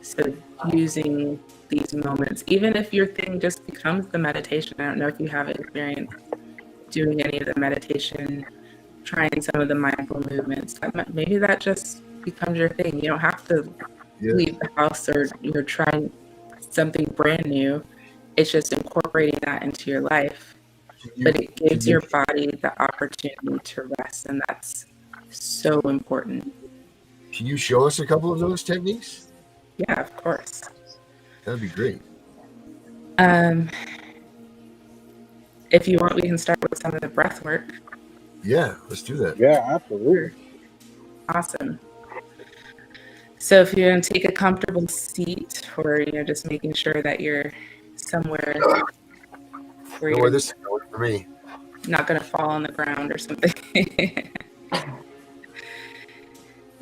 So using these moments, even if your thing just becomes the meditation, I don't know if you have experience doing any of the meditation, trying some of the mindful movements, maybe that just becomes your thing. You don't have to leave the house or trying something brand new. It's just incorporating that into your life. But it gives your body the opportunity to rest, and that's so important. Can you show us a couple of those techniques? Yeah, of course. That'd be great. If you want, we can start with some of the breath work. Yeah, let's do that. Yeah, absolutely. Awesome. So if you're going to take a comfortable seat, or just making sure that you're somewhere where you're this is going for me. Not going to fall on the ground or something.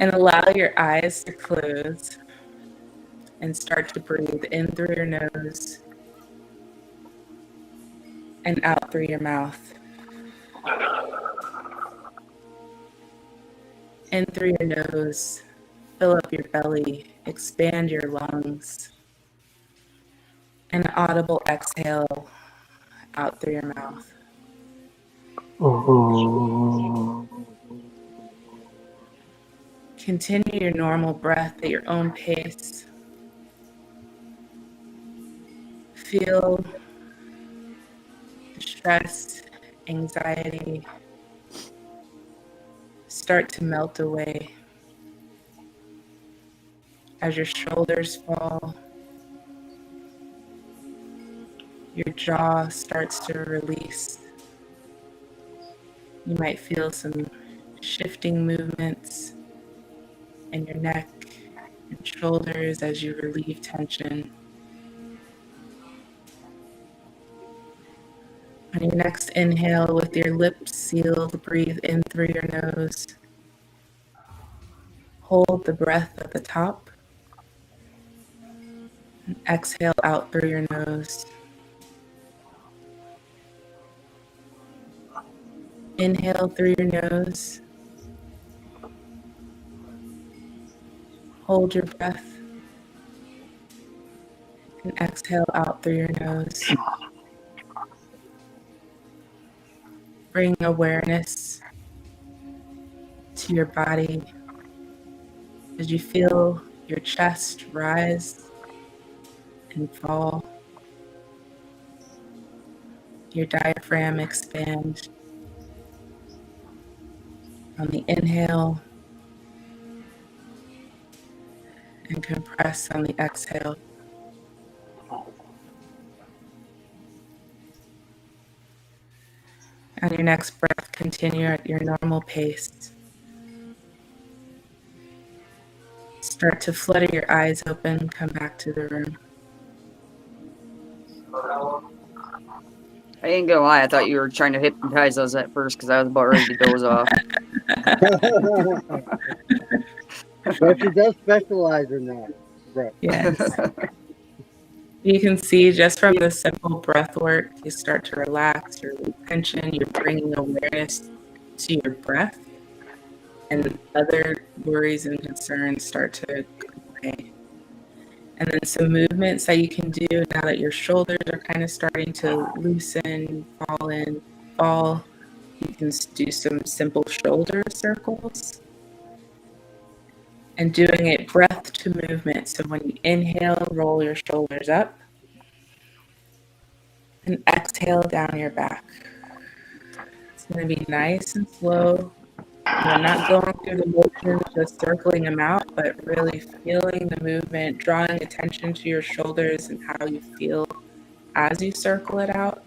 And allow your eyes to close and start to breathe in through your nose and out through your mouth. In through your nose, fill up your belly, expand your lungs. An audible exhale out through your mouth. Continue your normal breath at your own pace. Feel stress, anxiety start to melt away as your shoulders fall. Your jaw starts to release. You might feel some shifting movements in your neck and shoulders as you relieve tension. On your next inhale, with your lips sealed, breathe in through your nose. Hold the breath at the top. And exhale out through your nose. Inhale through your nose. Hold your breath. And exhale out through your nose. Bring awareness to your body as you feel your chest rise and fall, your diaphragm expand on the inhale and compress on the exhale. On your next breath, continue at your normal pace. Start to flutter your eyes open, come back to the room. I ain't gonna lie, I thought you were trying to hypnotize us at first because I was about ready to doze off. But she does specialize in that. Right. Yes. You can see just from the simple breath work, you start to relax, your tension, you're bringing awareness to your breath, and other worries and concerns start to go away. And then some movements that you can do now that your shoulders are kind of starting to loosen, fall. You can do some simple shoulder circles. And doing it breath to movement. So when you inhale, roll your shoulders up. And exhale down your back. It's going to be nice and slow. You're not going through the motions, just circling them out, but really feeling the movement, drawing attention to your shoulders and how you feel as you circle it out.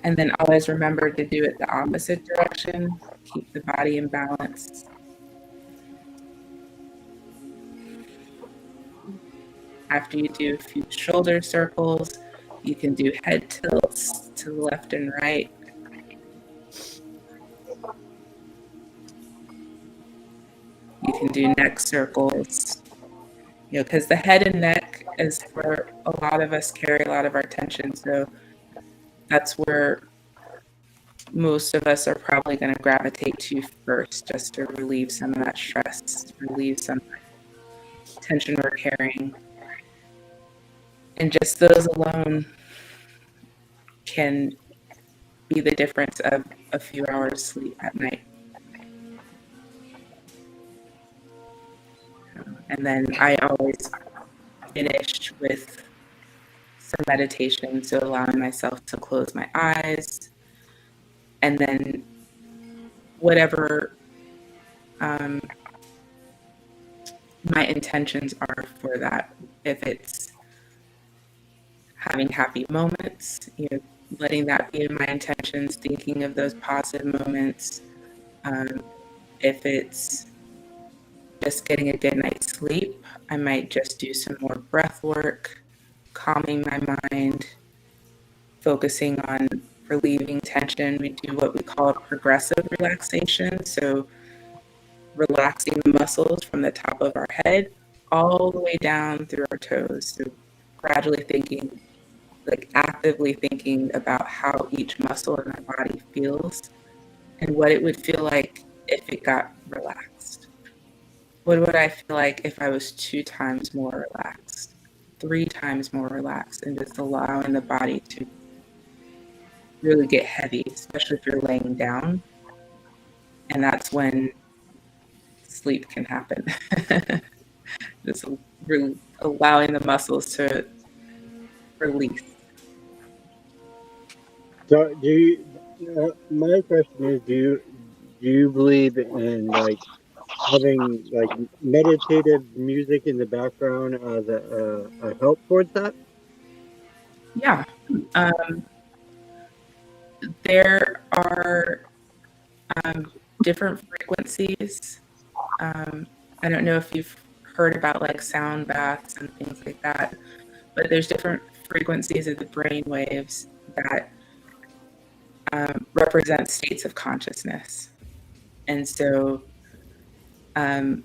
And then always remember to do it the opposite direction. Keep the body in balance. After you do a few shoulder circles, you can do head tilts to the left and right. You can do neck circles, because the head and neck is where a lot of us carry a lot of our tension. So that's where most of us are probably going to gravitate to first, just to relieve some of that stress, relieve some tension we're carrying. And just those alone can be the difference of a few hours sleep at night. And then I always finish with some meditation, so allowing myself to close my eyes, and then whatever my intentions are for that. If it's having happy moments, letting that be my intentions, thinking of those positive moments. If it's just getting a good night's sleep, I might just do some more breath work, calming my mind, focusing on relieving tension. We do what we call a progressive relaxation. So relaxing the muscles from the top of our head all the way down through our toes. So gradually thinking, actively thinking about how each muscle in our body feels and what it would feel like if it got relaxed. What would I feel like if I was 2 times more relaxed, 3 times more relaxed, and just allowing the body to really get heavy, especially if you're laying down. And that's when sleep can happen. Just really allowing the muscles to release. So, my question is, do you believe in having meditative music in the background as a help towards that? Yeah, Um, there are different frequencies. I don't know if you've heard about like sound baths and things like that, but there's different frequencies of the brain waves that represent states of consciousness. And so alpha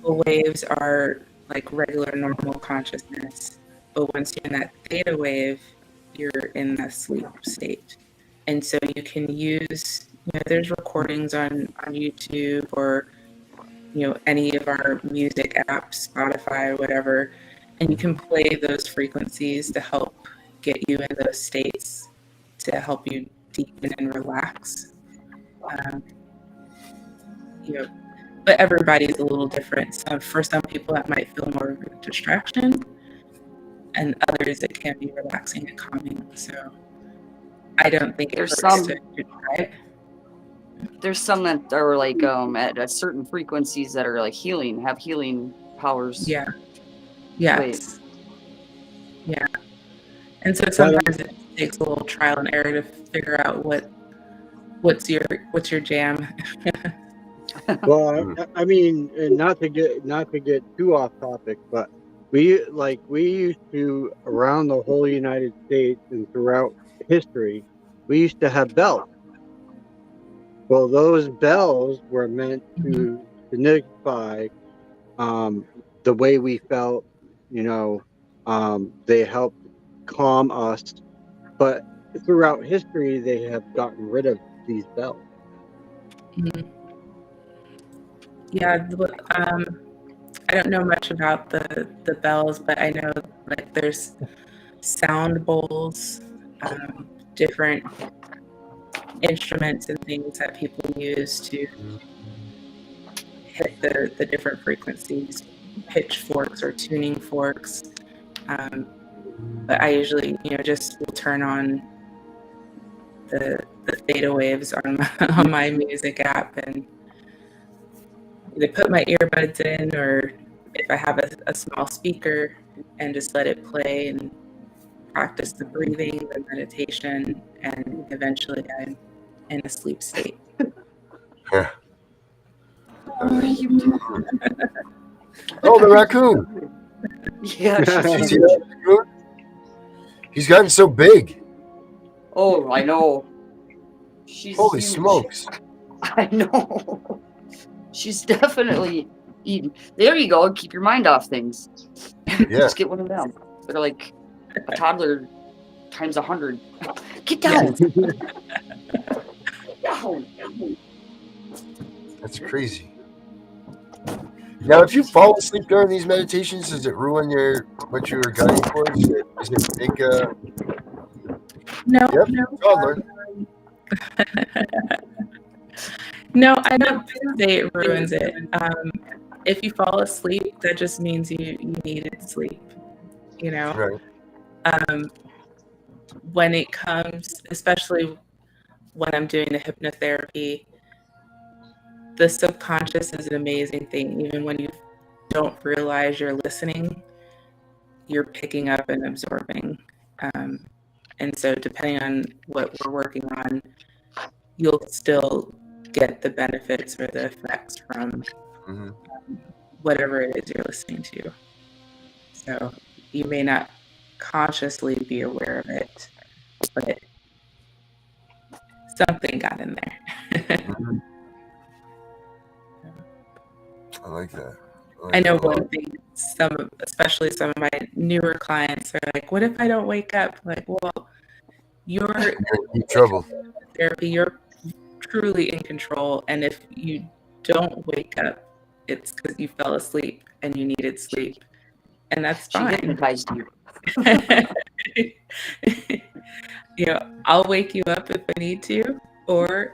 waves are like regular normal consciousness, but once you're in that theta wave, you're in the sleep state. And so you can use, there's recordings on YouTube or, any of our music apps, Spotify or whatever, and you can play those frequencies to help get you in those states to help you deepen and relax. Um, you know, but everybody's a little different. So for some people, that might feel more of a distraction, and others it can be relaxing and calming. So I don't think it hurts to try it. There's some that are like at certain frequencies that are like healing, have healing powers. Yeah. Yes. Yeah. And so sometimes it takes a little trial and error to figure out what's your jam. Well, I mean, not to get too off topic, but we used to, around the whole United States and throughout history, we used to have bells. Well, those bells were meant to signify the way we felt. They helped calm us, but throughout history, they have gotten rid of these bells. Yeah, I don't know much about the bells, but I know like there's sound bowls, different instruments and things that people use to hit the different frequencies, pitchforks or tuning forks. But I usually, just will turn on the theta waves on my music app and either put my earbuds in, or if I have a small speaker, and just let it play and practice the breathing, the meditation, and eventually I'm in a sleep state. Oh, the raccoon. Yeah, she's he's gotten so big. Oh, I know. She's holy huge. Smokes. I know. She's definitely eating. There you go. Keep your mind off things. Yeah. Just get one of them. They're like a toddler times 100. Get down. Down. That's crazy. Now, if you fall asleep during these meditations, does it ruin what you were gunning for? Does it make No, Yep, no. toddler. No, I don't say it ruins it. If you fall asleep, that just means you needed sleep. Right. When it comes, especially when I'm doing the hypnotherapy, the subconscious is an amazing thing. Even when you don't realize you're listening, you're picking up and absorbing. And so depending on what we're working on, you'll still get the benefits or the effects from whatever it is you're listening to. So you may not consciously be aware of it, but something got in there. I like that. I know one thing, especially some of my newer clients are like, what if I don't wake up? Like, well, you're in trouble. Therapy, you're truly in control. And if you don't wake up, it's because you fell asleep and you needed sleep. And that's fine. She hypnotized you. I'll wake you up if I need to, or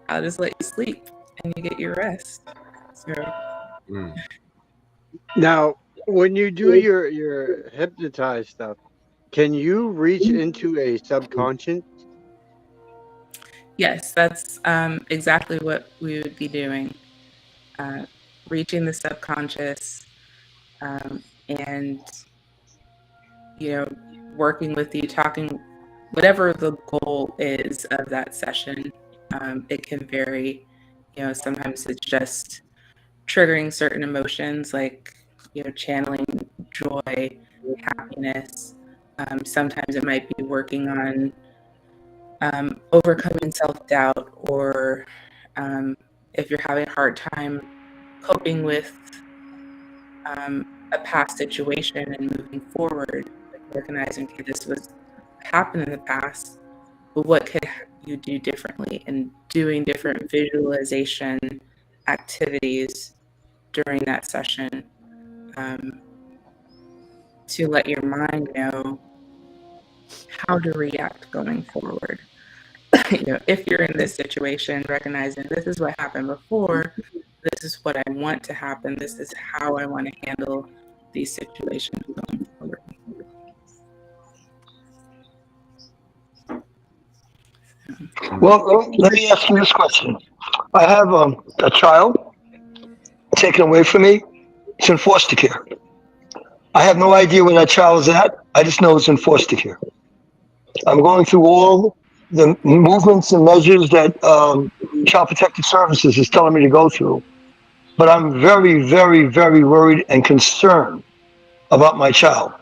I'll just let you sleep and you get your rest. So. Now, when you do your hypnotized stuff, can you reach into a subconscious? Yes, that's exactly what we would be doing. Reaching the subconscious, and working with you, talking, whatever the goal is of that session. It can vary. Sometimes it's just triggering certain emotions, like channeling joy, happiness. Sometimes it might be working on overcoming self-doubt, or if you're having a hard time coping with a past situation and moving forward, like recognizing, okay, this was happened in the past, but what could you do differently, and doing different visualization activities during that session, to let your mind know how to react going forward. If you're in this situation, recognizing this is what happened before, this is what I want to happen, this is how I want to handle these situations going forward. Well, let me ask you this question. I have a child taken away from me. It's in foster care. I have no idea where that child is at. I just know it's in foster care. I'm going through all the movements and measures that Child Protective Services is telling me to go through. But I'm very, very, very worried and concerned about my child,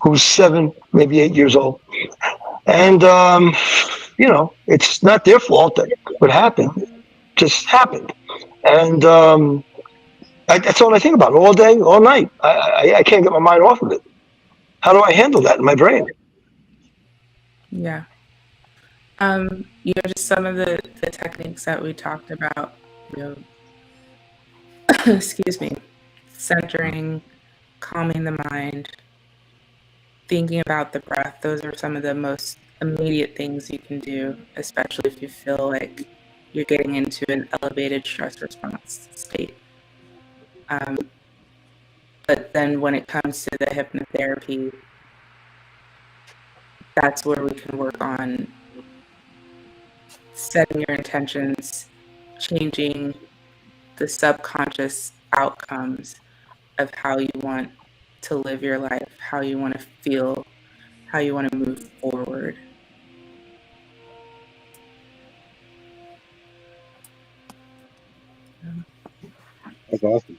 who's 7, maybe 8 years old. And, it's not their fault that what happened just happened. And that's all I think about all day, all night. I can't get my mind off of it. How do I handle that in my brain? Yeah. Just some of the techniques that we talked about, excuse me, centering, calming the mind, thinking about the breath. Those are some of the most immediate things you can do, especially if you feel like you're getting into an elevated stress response state. But then when it comes to the hypnotherapy, that's where we can work on setting your intentions, changing the subconscious outcomes of how you want to live your life, how you want to feel, how you want to move forward. That's awesome.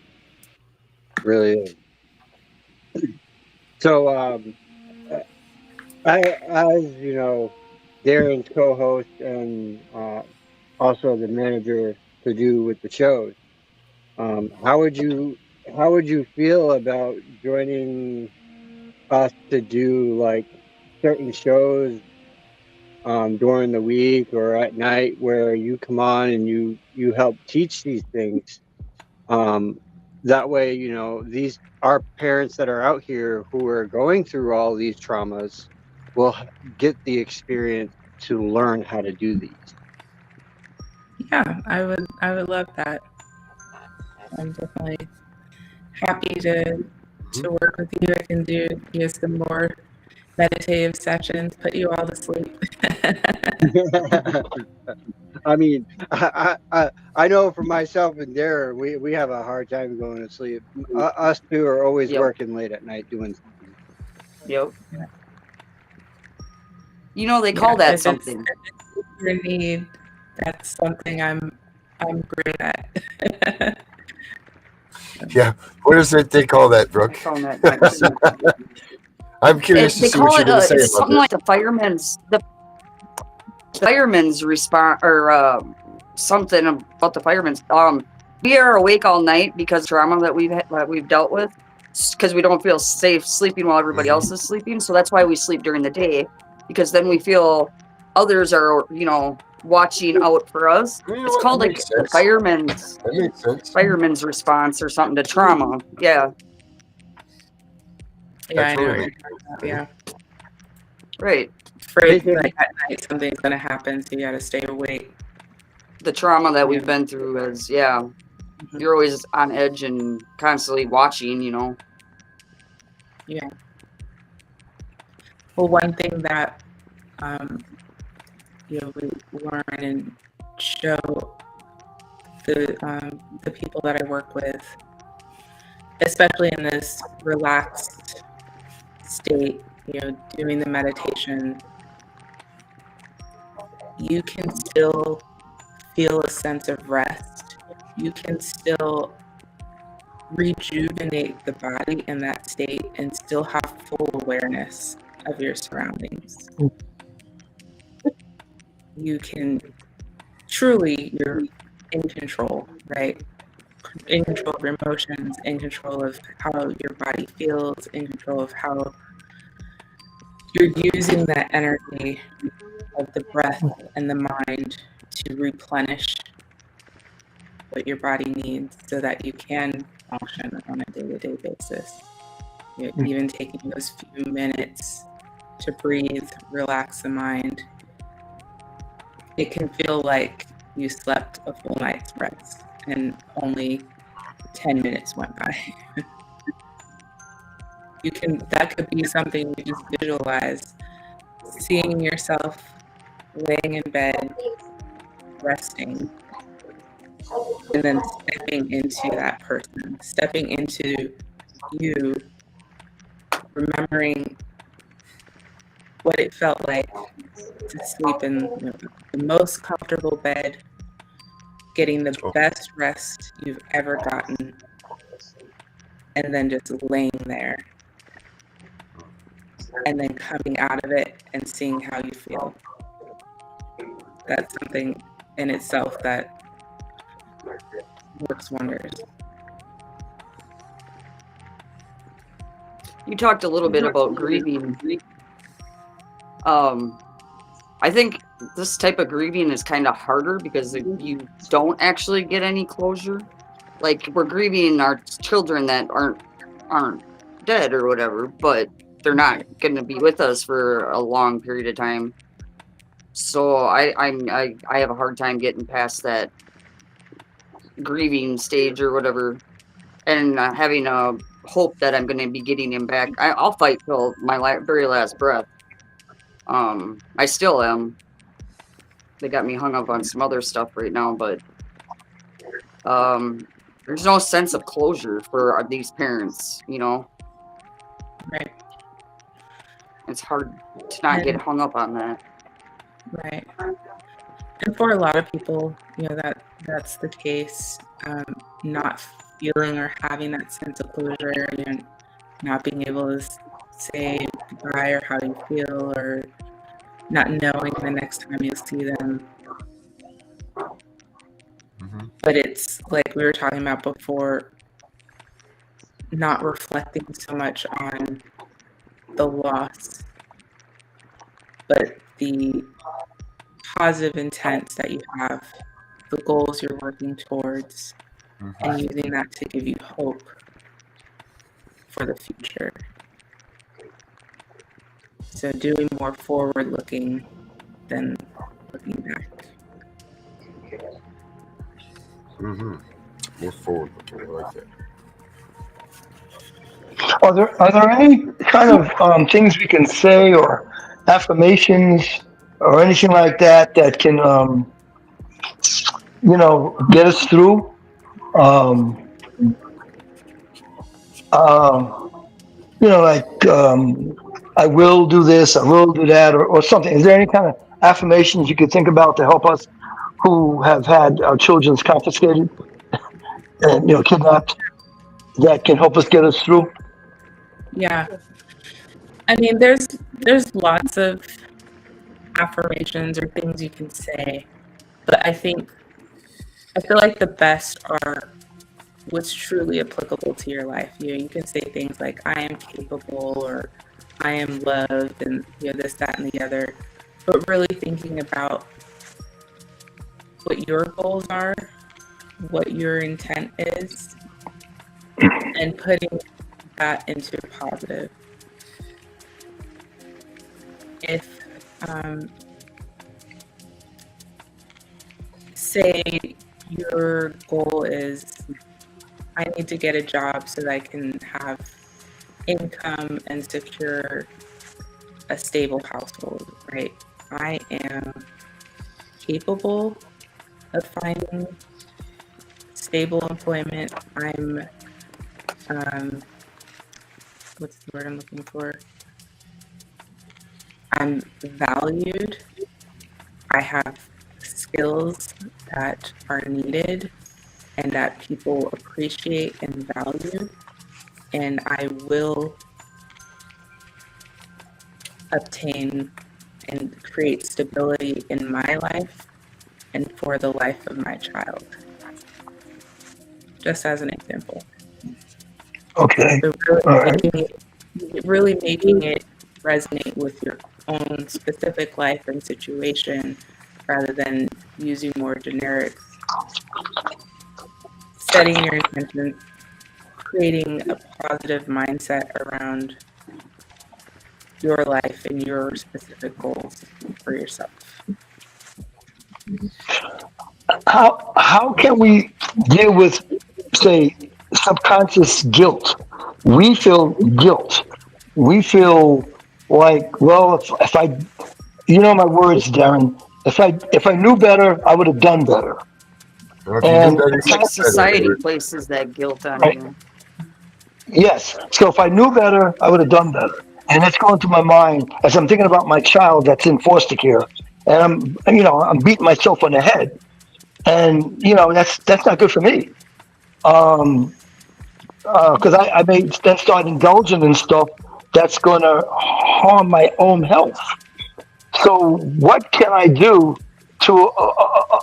Really is. So, as you know, Darren's co-host and also the manager to do with the shows. How would you feel about joining us to do like certain shows during the week or at night, where you come on and you help teach these things? That way, these our parents that are out here who are going through all these traumas will get the experience to learn how to do these. Yeah, I would love that. I'm definitely happy to work with you. I can do some more meditative sessions, put you all to sleep. I mean, I know for myself and Darren, we have a hard time going to sleep. Us two are always Yep. working late at night doing something. Yep. They call that if something. If it's your need, that's something I'm great at. Yeah. What is it they call that, Brooke? I found that nice. I'm curious to They see what call you're it going to say it's about something this. like the fireman's response, or something about the fireman's. We are awake all night because of trauma that we've dealt with, because we don't feel safe sleeping while everybody else is sleeping. So that's why we sleep during the day, because then we feel others are watching out for us. You know It's what? called That like makes the sense. That makes sense. fireman's response or something to trauma. Yeah. Yeah, I know. Totally What you're talking about. Yeah. Right. Afraid like at night something's gonna happen, so you gotta stay awake. The trauma that we've been through is, you're always on edge and constantly watching, Yeah. Well, one thing that we learn and show the people that I work with, especially in this relaxed state doing the meditation, you can still feel a sense of rest. You can still rejuvenate the body in that state and still have full awareness of your surroundings. You can you're in control, right? In control of your emotions, in control of how your body feels, in control of how you're using that energy of the breath and the mind to replenish what your body needs so that you can function on a day-to-day basis. Even taking those few minutes to breathe, relax the mind, it can feel like you slept a full night's rest and only 10 minutes went by. That could be something you just visualize, seeing yourself laying in bed, resting, and then stepping into that person, stepping into you, remembering what it felt like to sleep in the most comfortable bed, getting the best rest you've ever gotten, and then just laying there, and then coming out of it and seeing how you feel. That's something in itself that works wonders. You talked a little bit about grieving. I think this type of grieving is kind of harder because you don't actually get any closure. Like, we're grieving our children that aren't dead or whatever, but they're not going to be with us for a long period of time. So I have a hard time getting past that grieving stage or whatever, and having a hope that I'm going to be getting him back. I'll fight till my very last breath. I still am. They got me hung up on some other stuff right now, but there's no sense of closure for these parents, Right. It's hard to not get hung up on that. Right. And for a lot of people, that's the case. Not feeling or having that sense of closure, not being able to say goodbye or how you feel, or not knowing the next time you'll see them. But it's like we were talking about before, not reflecting so much on the loss, but the positive intents that you have, the goals you're working towards, and using that to give you hope for the future. So doing more forward looking than looking back. More forward looking. I like that. Are there any kind of things we can say or affirmations or anything like that that can get us through? I will do this, I will do that, or something. Is there any kind of affirmations you could think about to help us who have had our children's confiscated and kidnapped that can help us get us through? Yeah. I mean, there's lots of affirmations or things you can say, but I feel like the best are what's truly applicable to your life. You can say things like, I am capable, or I am loved, and this, that, and the other, but really thinking about what your goals are, what your intent is, and putting that into positive. If say your goal is, I need to get a job so that I can have income and secure a stable household, right? I am capable of finding stable employment. I'm what's the word I'm looking for? I'm valued. I have skills that are needed and that people appreciate and value. And I will obtain and create stability in my life and for the life of my child. Just as an example. Okay. So All right. really making it resonate with your own specific life and situation rather than using more generic, setting your intentions, creating a positive mindset around your life and your specific goals for yourself. How can we deal with, say, subconscious guilt? We feel guilt. We feel like, well, if I, you know my words, Darren. If I knew better, I would have done better. Or if you knew And better, It's you like did better, society Herbert. places that guilt on right, you. yes. So if I knew better, I would have done better. And that's going through my mind as I'm thinking about my child that's in foster care, and I'm beating myself on the head, and that's not good for me. Um, because I may then start indulging in stuff that's going to harm my own health. So, what can I do to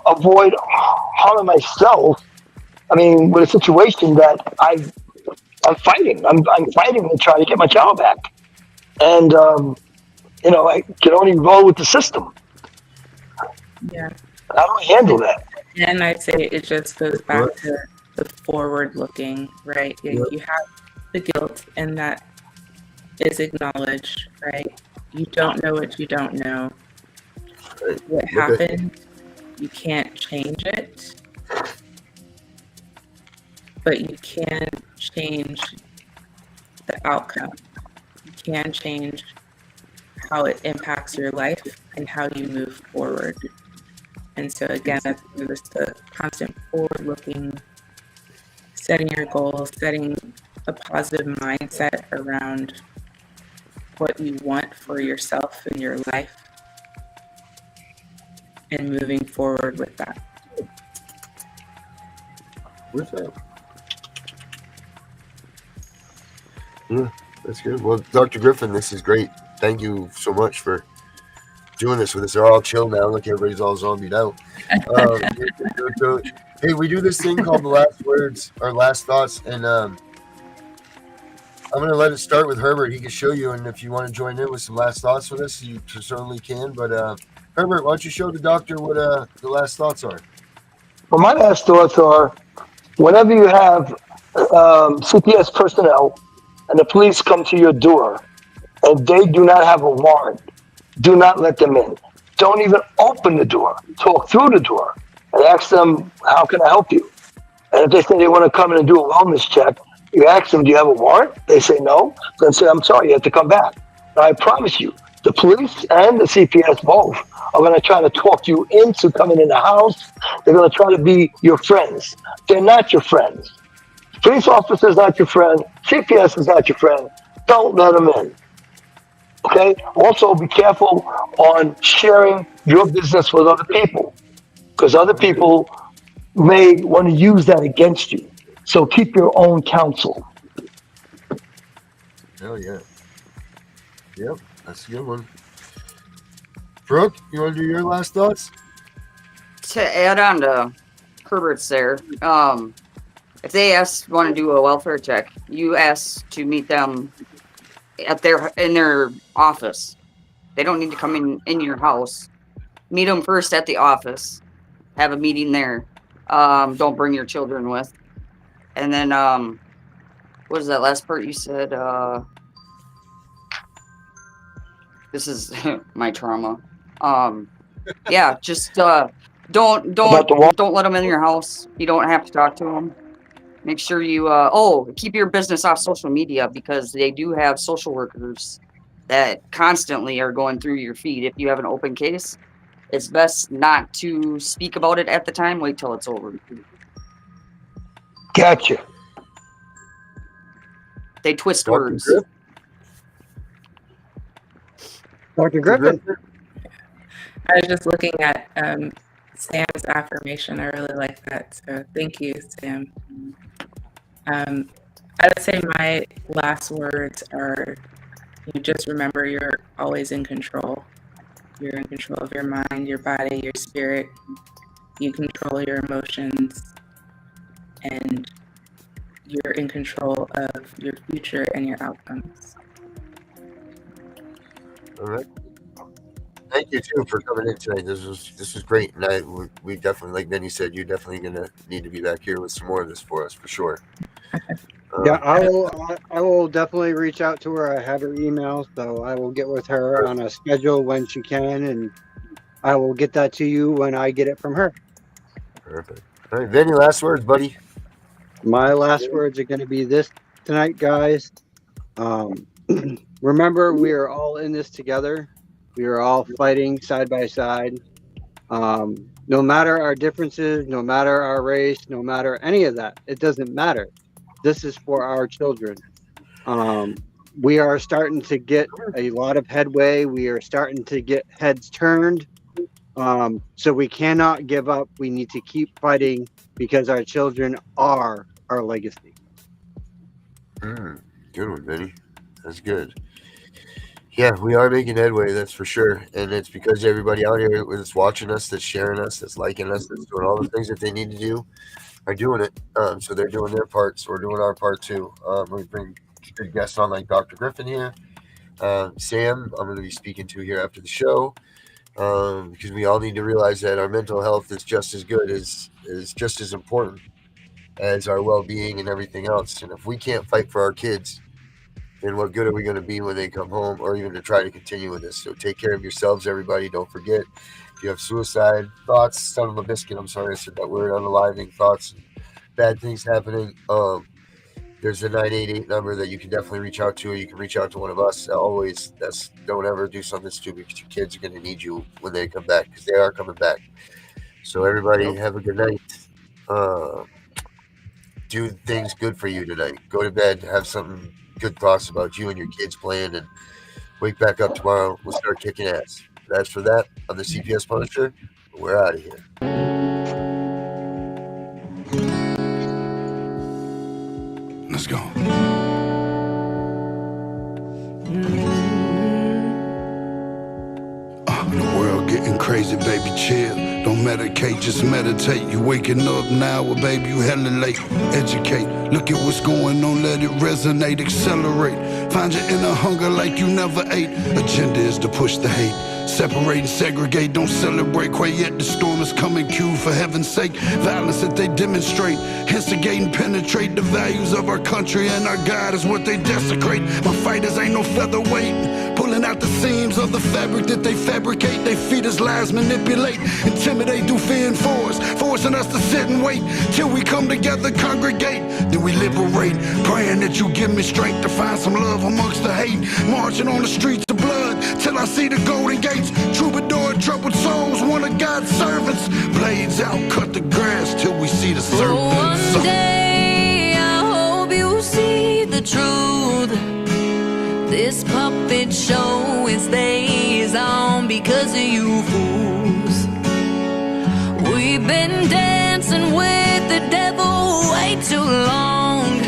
avoid harming myself? I mean, with a situation that I'm fighting. I'm fighting to try to get my child back, and I can only roll with the system. Yeah. How do I handle that? And I'd say it just goes back to the forward looking, right? You have the guilt, and that is acknowledged, right? You don't know what you don't know. What happened, you can't change it, but you can change the outcome. You can change how it impacts your life and how you move forward. And so again, that's just the constant forward looking, setting your goals, setting a positive mindset around what you want for yourself and your life, and moving forward with that. Where's that? Yeah, that's good. Well, Dr. Griffin, this is great. Thank you so much for doing this with us. They're all chill now. Look, everybody's all zombied out. So, hey, we do this thing called the last words or last thoughts, and I'm going to let it start with Herbert. He can show you, and if you want to join in with some last thoughts with us, you certainly can. But Herbert, why don't you show the doctor what the last thoughts are? Well, my last thoughts are: whenever you have CPS personnel and the police come to your door and they do not have a warrant, do not let them in. Don't even open the door. Talk through the door and ask them, how can I help you? And if they say they want to come in and do a wellness check, you ask them, do you have a warrant? They say no. Then say, I'm sorry, you have to come back. And I promise you, the police and the CPS both are going to try to talk you into coming in the house. They're going to try to be your friends. They're not your friends. Police officer is not your friend. CPS is not your friend. Don't let them in. Okay? Also, be careful on sharing your business with other people, because other people may want to use that against you. So keep your own counsel. Hell yeah. Yep, that's a good one. Brooke, you want to do your last thoughts? To add on to Herbert's there, if they want to do a welfare check, you ask to meet them in their office. They don't need to come in your house. Meet them first at the office. Have a meeting there. Don't bring your children with. And then what is that last part you said? This is my trauma. Yeah, just don't let them in your house. You don't have to talk to them. Make sure you keep your business off social media, because they do have social workers that constantly are going through your feed. If you have an open case, it's best not to speak about it at the time. Wait till it's over. Gotcha. They twist Dr. words. Griff? Dr. Griffin. I was just looking at Sam's affirmation. I really like that. So thank you, Sam. I would say my last words are, you just remember you're always in control. You're in control of your mind, your body, your spirit. You control your emotions, and you're in control of your future and your outcomes. All right. Thank you too for coming in tonight. This was great, and we definitely, like Benny said, you're definitely gonna need to be back here with some more of this for us for sure. Yeah, I will definitely reach out to her. I have her email, so I will get with her on a schedule when she can, and I will get that to you when I get it from her. Perfect. All right, Benny, last words, buddy. My last words are going to be this tonight, guys. Remember, we are all in this together. We are all fighting side by side. No matter our differences, no matter our race, no matter any of that, it doesn't matter. This is for our children. We are starting to get a lot of headway. We are starting to get heads turned. So we cannot give up. We need to keep fighting because our children are our legacy. Good one, Benny. That's good. Yeah, we are making headway, that's for sure. And it's because everybody out here that's watching us, that's sharing us, that's liking us, that's doing all the things that they need to do, are doing it. So they're doing their part, so we're doing our part too. We bring good guests on like Dr. Griffin here. Sam, I'm going to be speaking to here after the show. Because we all need to realize that our mental health is just as good is just as important as our well-being and everything else. And if we can't fight for our kids, then what good are we going to be when they come home, or even to try to continue with this? So take care of yourselves, everybody. Don't forget, if you have suicide thoughts, son of a biscuit, I'm sorry I said that word, unaliving thoughts, and bad things happening, there's a 988 number that you can definitely reach out to, or you can reach out to one of us. Always, don't ever do something stupid, because your kids are going to need you when they come back, because they are coming back. So everybody, have a good night. Do things good for you tonight. Go to bed, have something good thoughts about you and your kids playing, and wake back up tomorrow. We'll start kicking ass. That's for that. I'm the CPS Punisher. We're out of here. Let's go. The world getting crazy, baby, chill. Don't medicate, just meditate. You waking up now, well, baby, you hella late. Educate, look at what's going on, let it resonate, accelerate. Find your inner hunger like you never ate. Agenda is to push the hate. Separate and segregate, don't celebrate. Quite yet the storm is coming, cue for heaven's sake. Violence that they demonstrate, instigate and penetrate the values of our country, and our God is what they desecrate. My fighters ain't no featherweight, pulling out the seams of the fabric that they fabricate. They feed us lies, manipulate, intimidate, do fear and force, forcing us to sit and wait till we come together, congregate. Then we liberate, praying that you give me strength to find some love amongst the hate. Marching on the streets of blood till I see the golden gates. Troubadour, troubled souls, one of God's servants. Blades out, cut the grass till we see the serpents. One day I hope you see the truth. This puppet show, it stays on because of you fools. We've been dancing with the devil way too long.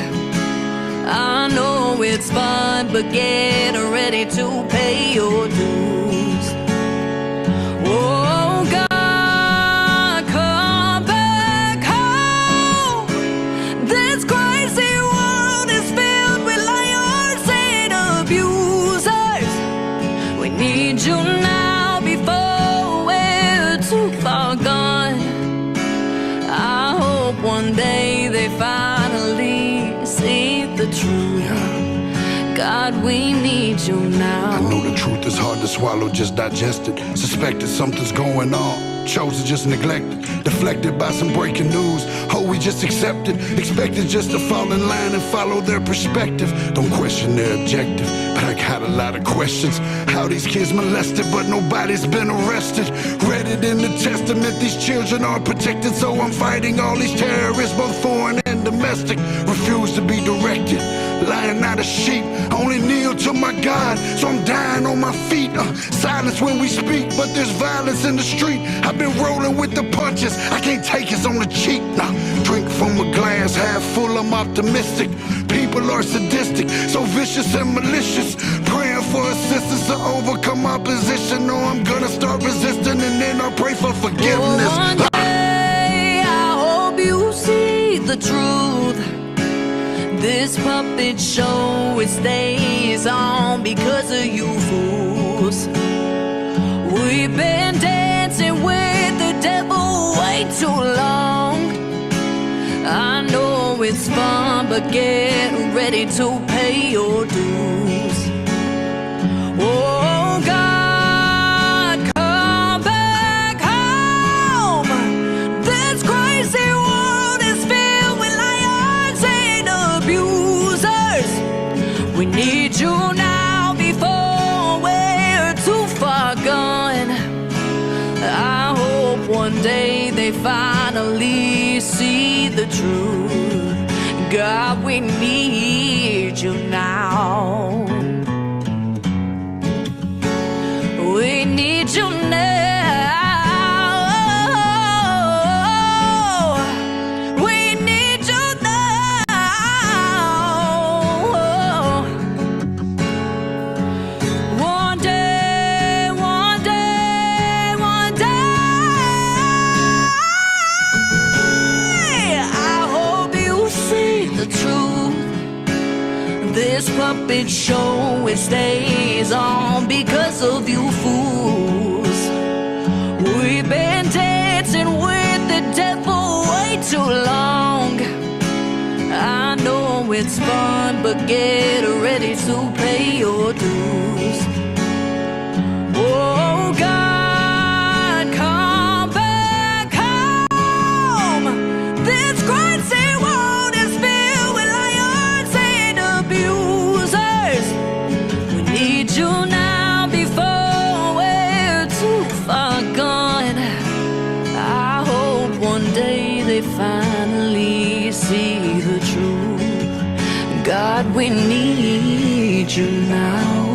I know it's fun, but get ready to pay your dues. Oh God, come back home. This crazy world is filled with liars and abusers. We need you now before we're too far gone. I hope one day they finally see the truth. God, we need you now. I know the truth is hard to swallow, just digest it. Suspected something's going on, chose to just neglect it. Deflected by some breaking news, oh, we just accept it. Expected just to fall in line and follow their perspective. Don't question their objective, but I got a lot of questions. How these kids molested, but nobody's been arrested. Read it in the testament, these children are protected. So I'm fighting all these terrorists, both foreign and domestic. Refuse to be directed, lying out the sheep. Only kneel to my God, so I'm dying on my feet. Silence when we speak, but there's violence in the street. I've been rolling with the punches, I can't take it on the cheap. Nah, drink from a glass half full, I'm optimistic. People are sadistic, so vicious and malicious. Praying for assistance to overcome opposition. No, I'm gonna start resisting, and then I'll pray for forgiveness. One day I hope you see the truth. This puppet show, it stays on because of you fools. We've been dancing with the devil way too long. I know it's fun, but get ready to pay your dues. Oh God, come back home. This crazy world is filled with liars and abusers. We need you now before we're too far gone. I hope one day they finally see the truth. God, we need you now. We need you now. We need you now. One day, one day, one day, I hope you see the truth. This puppet show, it stays on because of you fools. We've been dancing with the devil way too long. I know it's fun, but get ready to pay your dues. Oh God, come back home. This crazy world is filled with liars and abusers. We need you now before we're too far gone. I hope one day they finally see the truth. God, we need you now.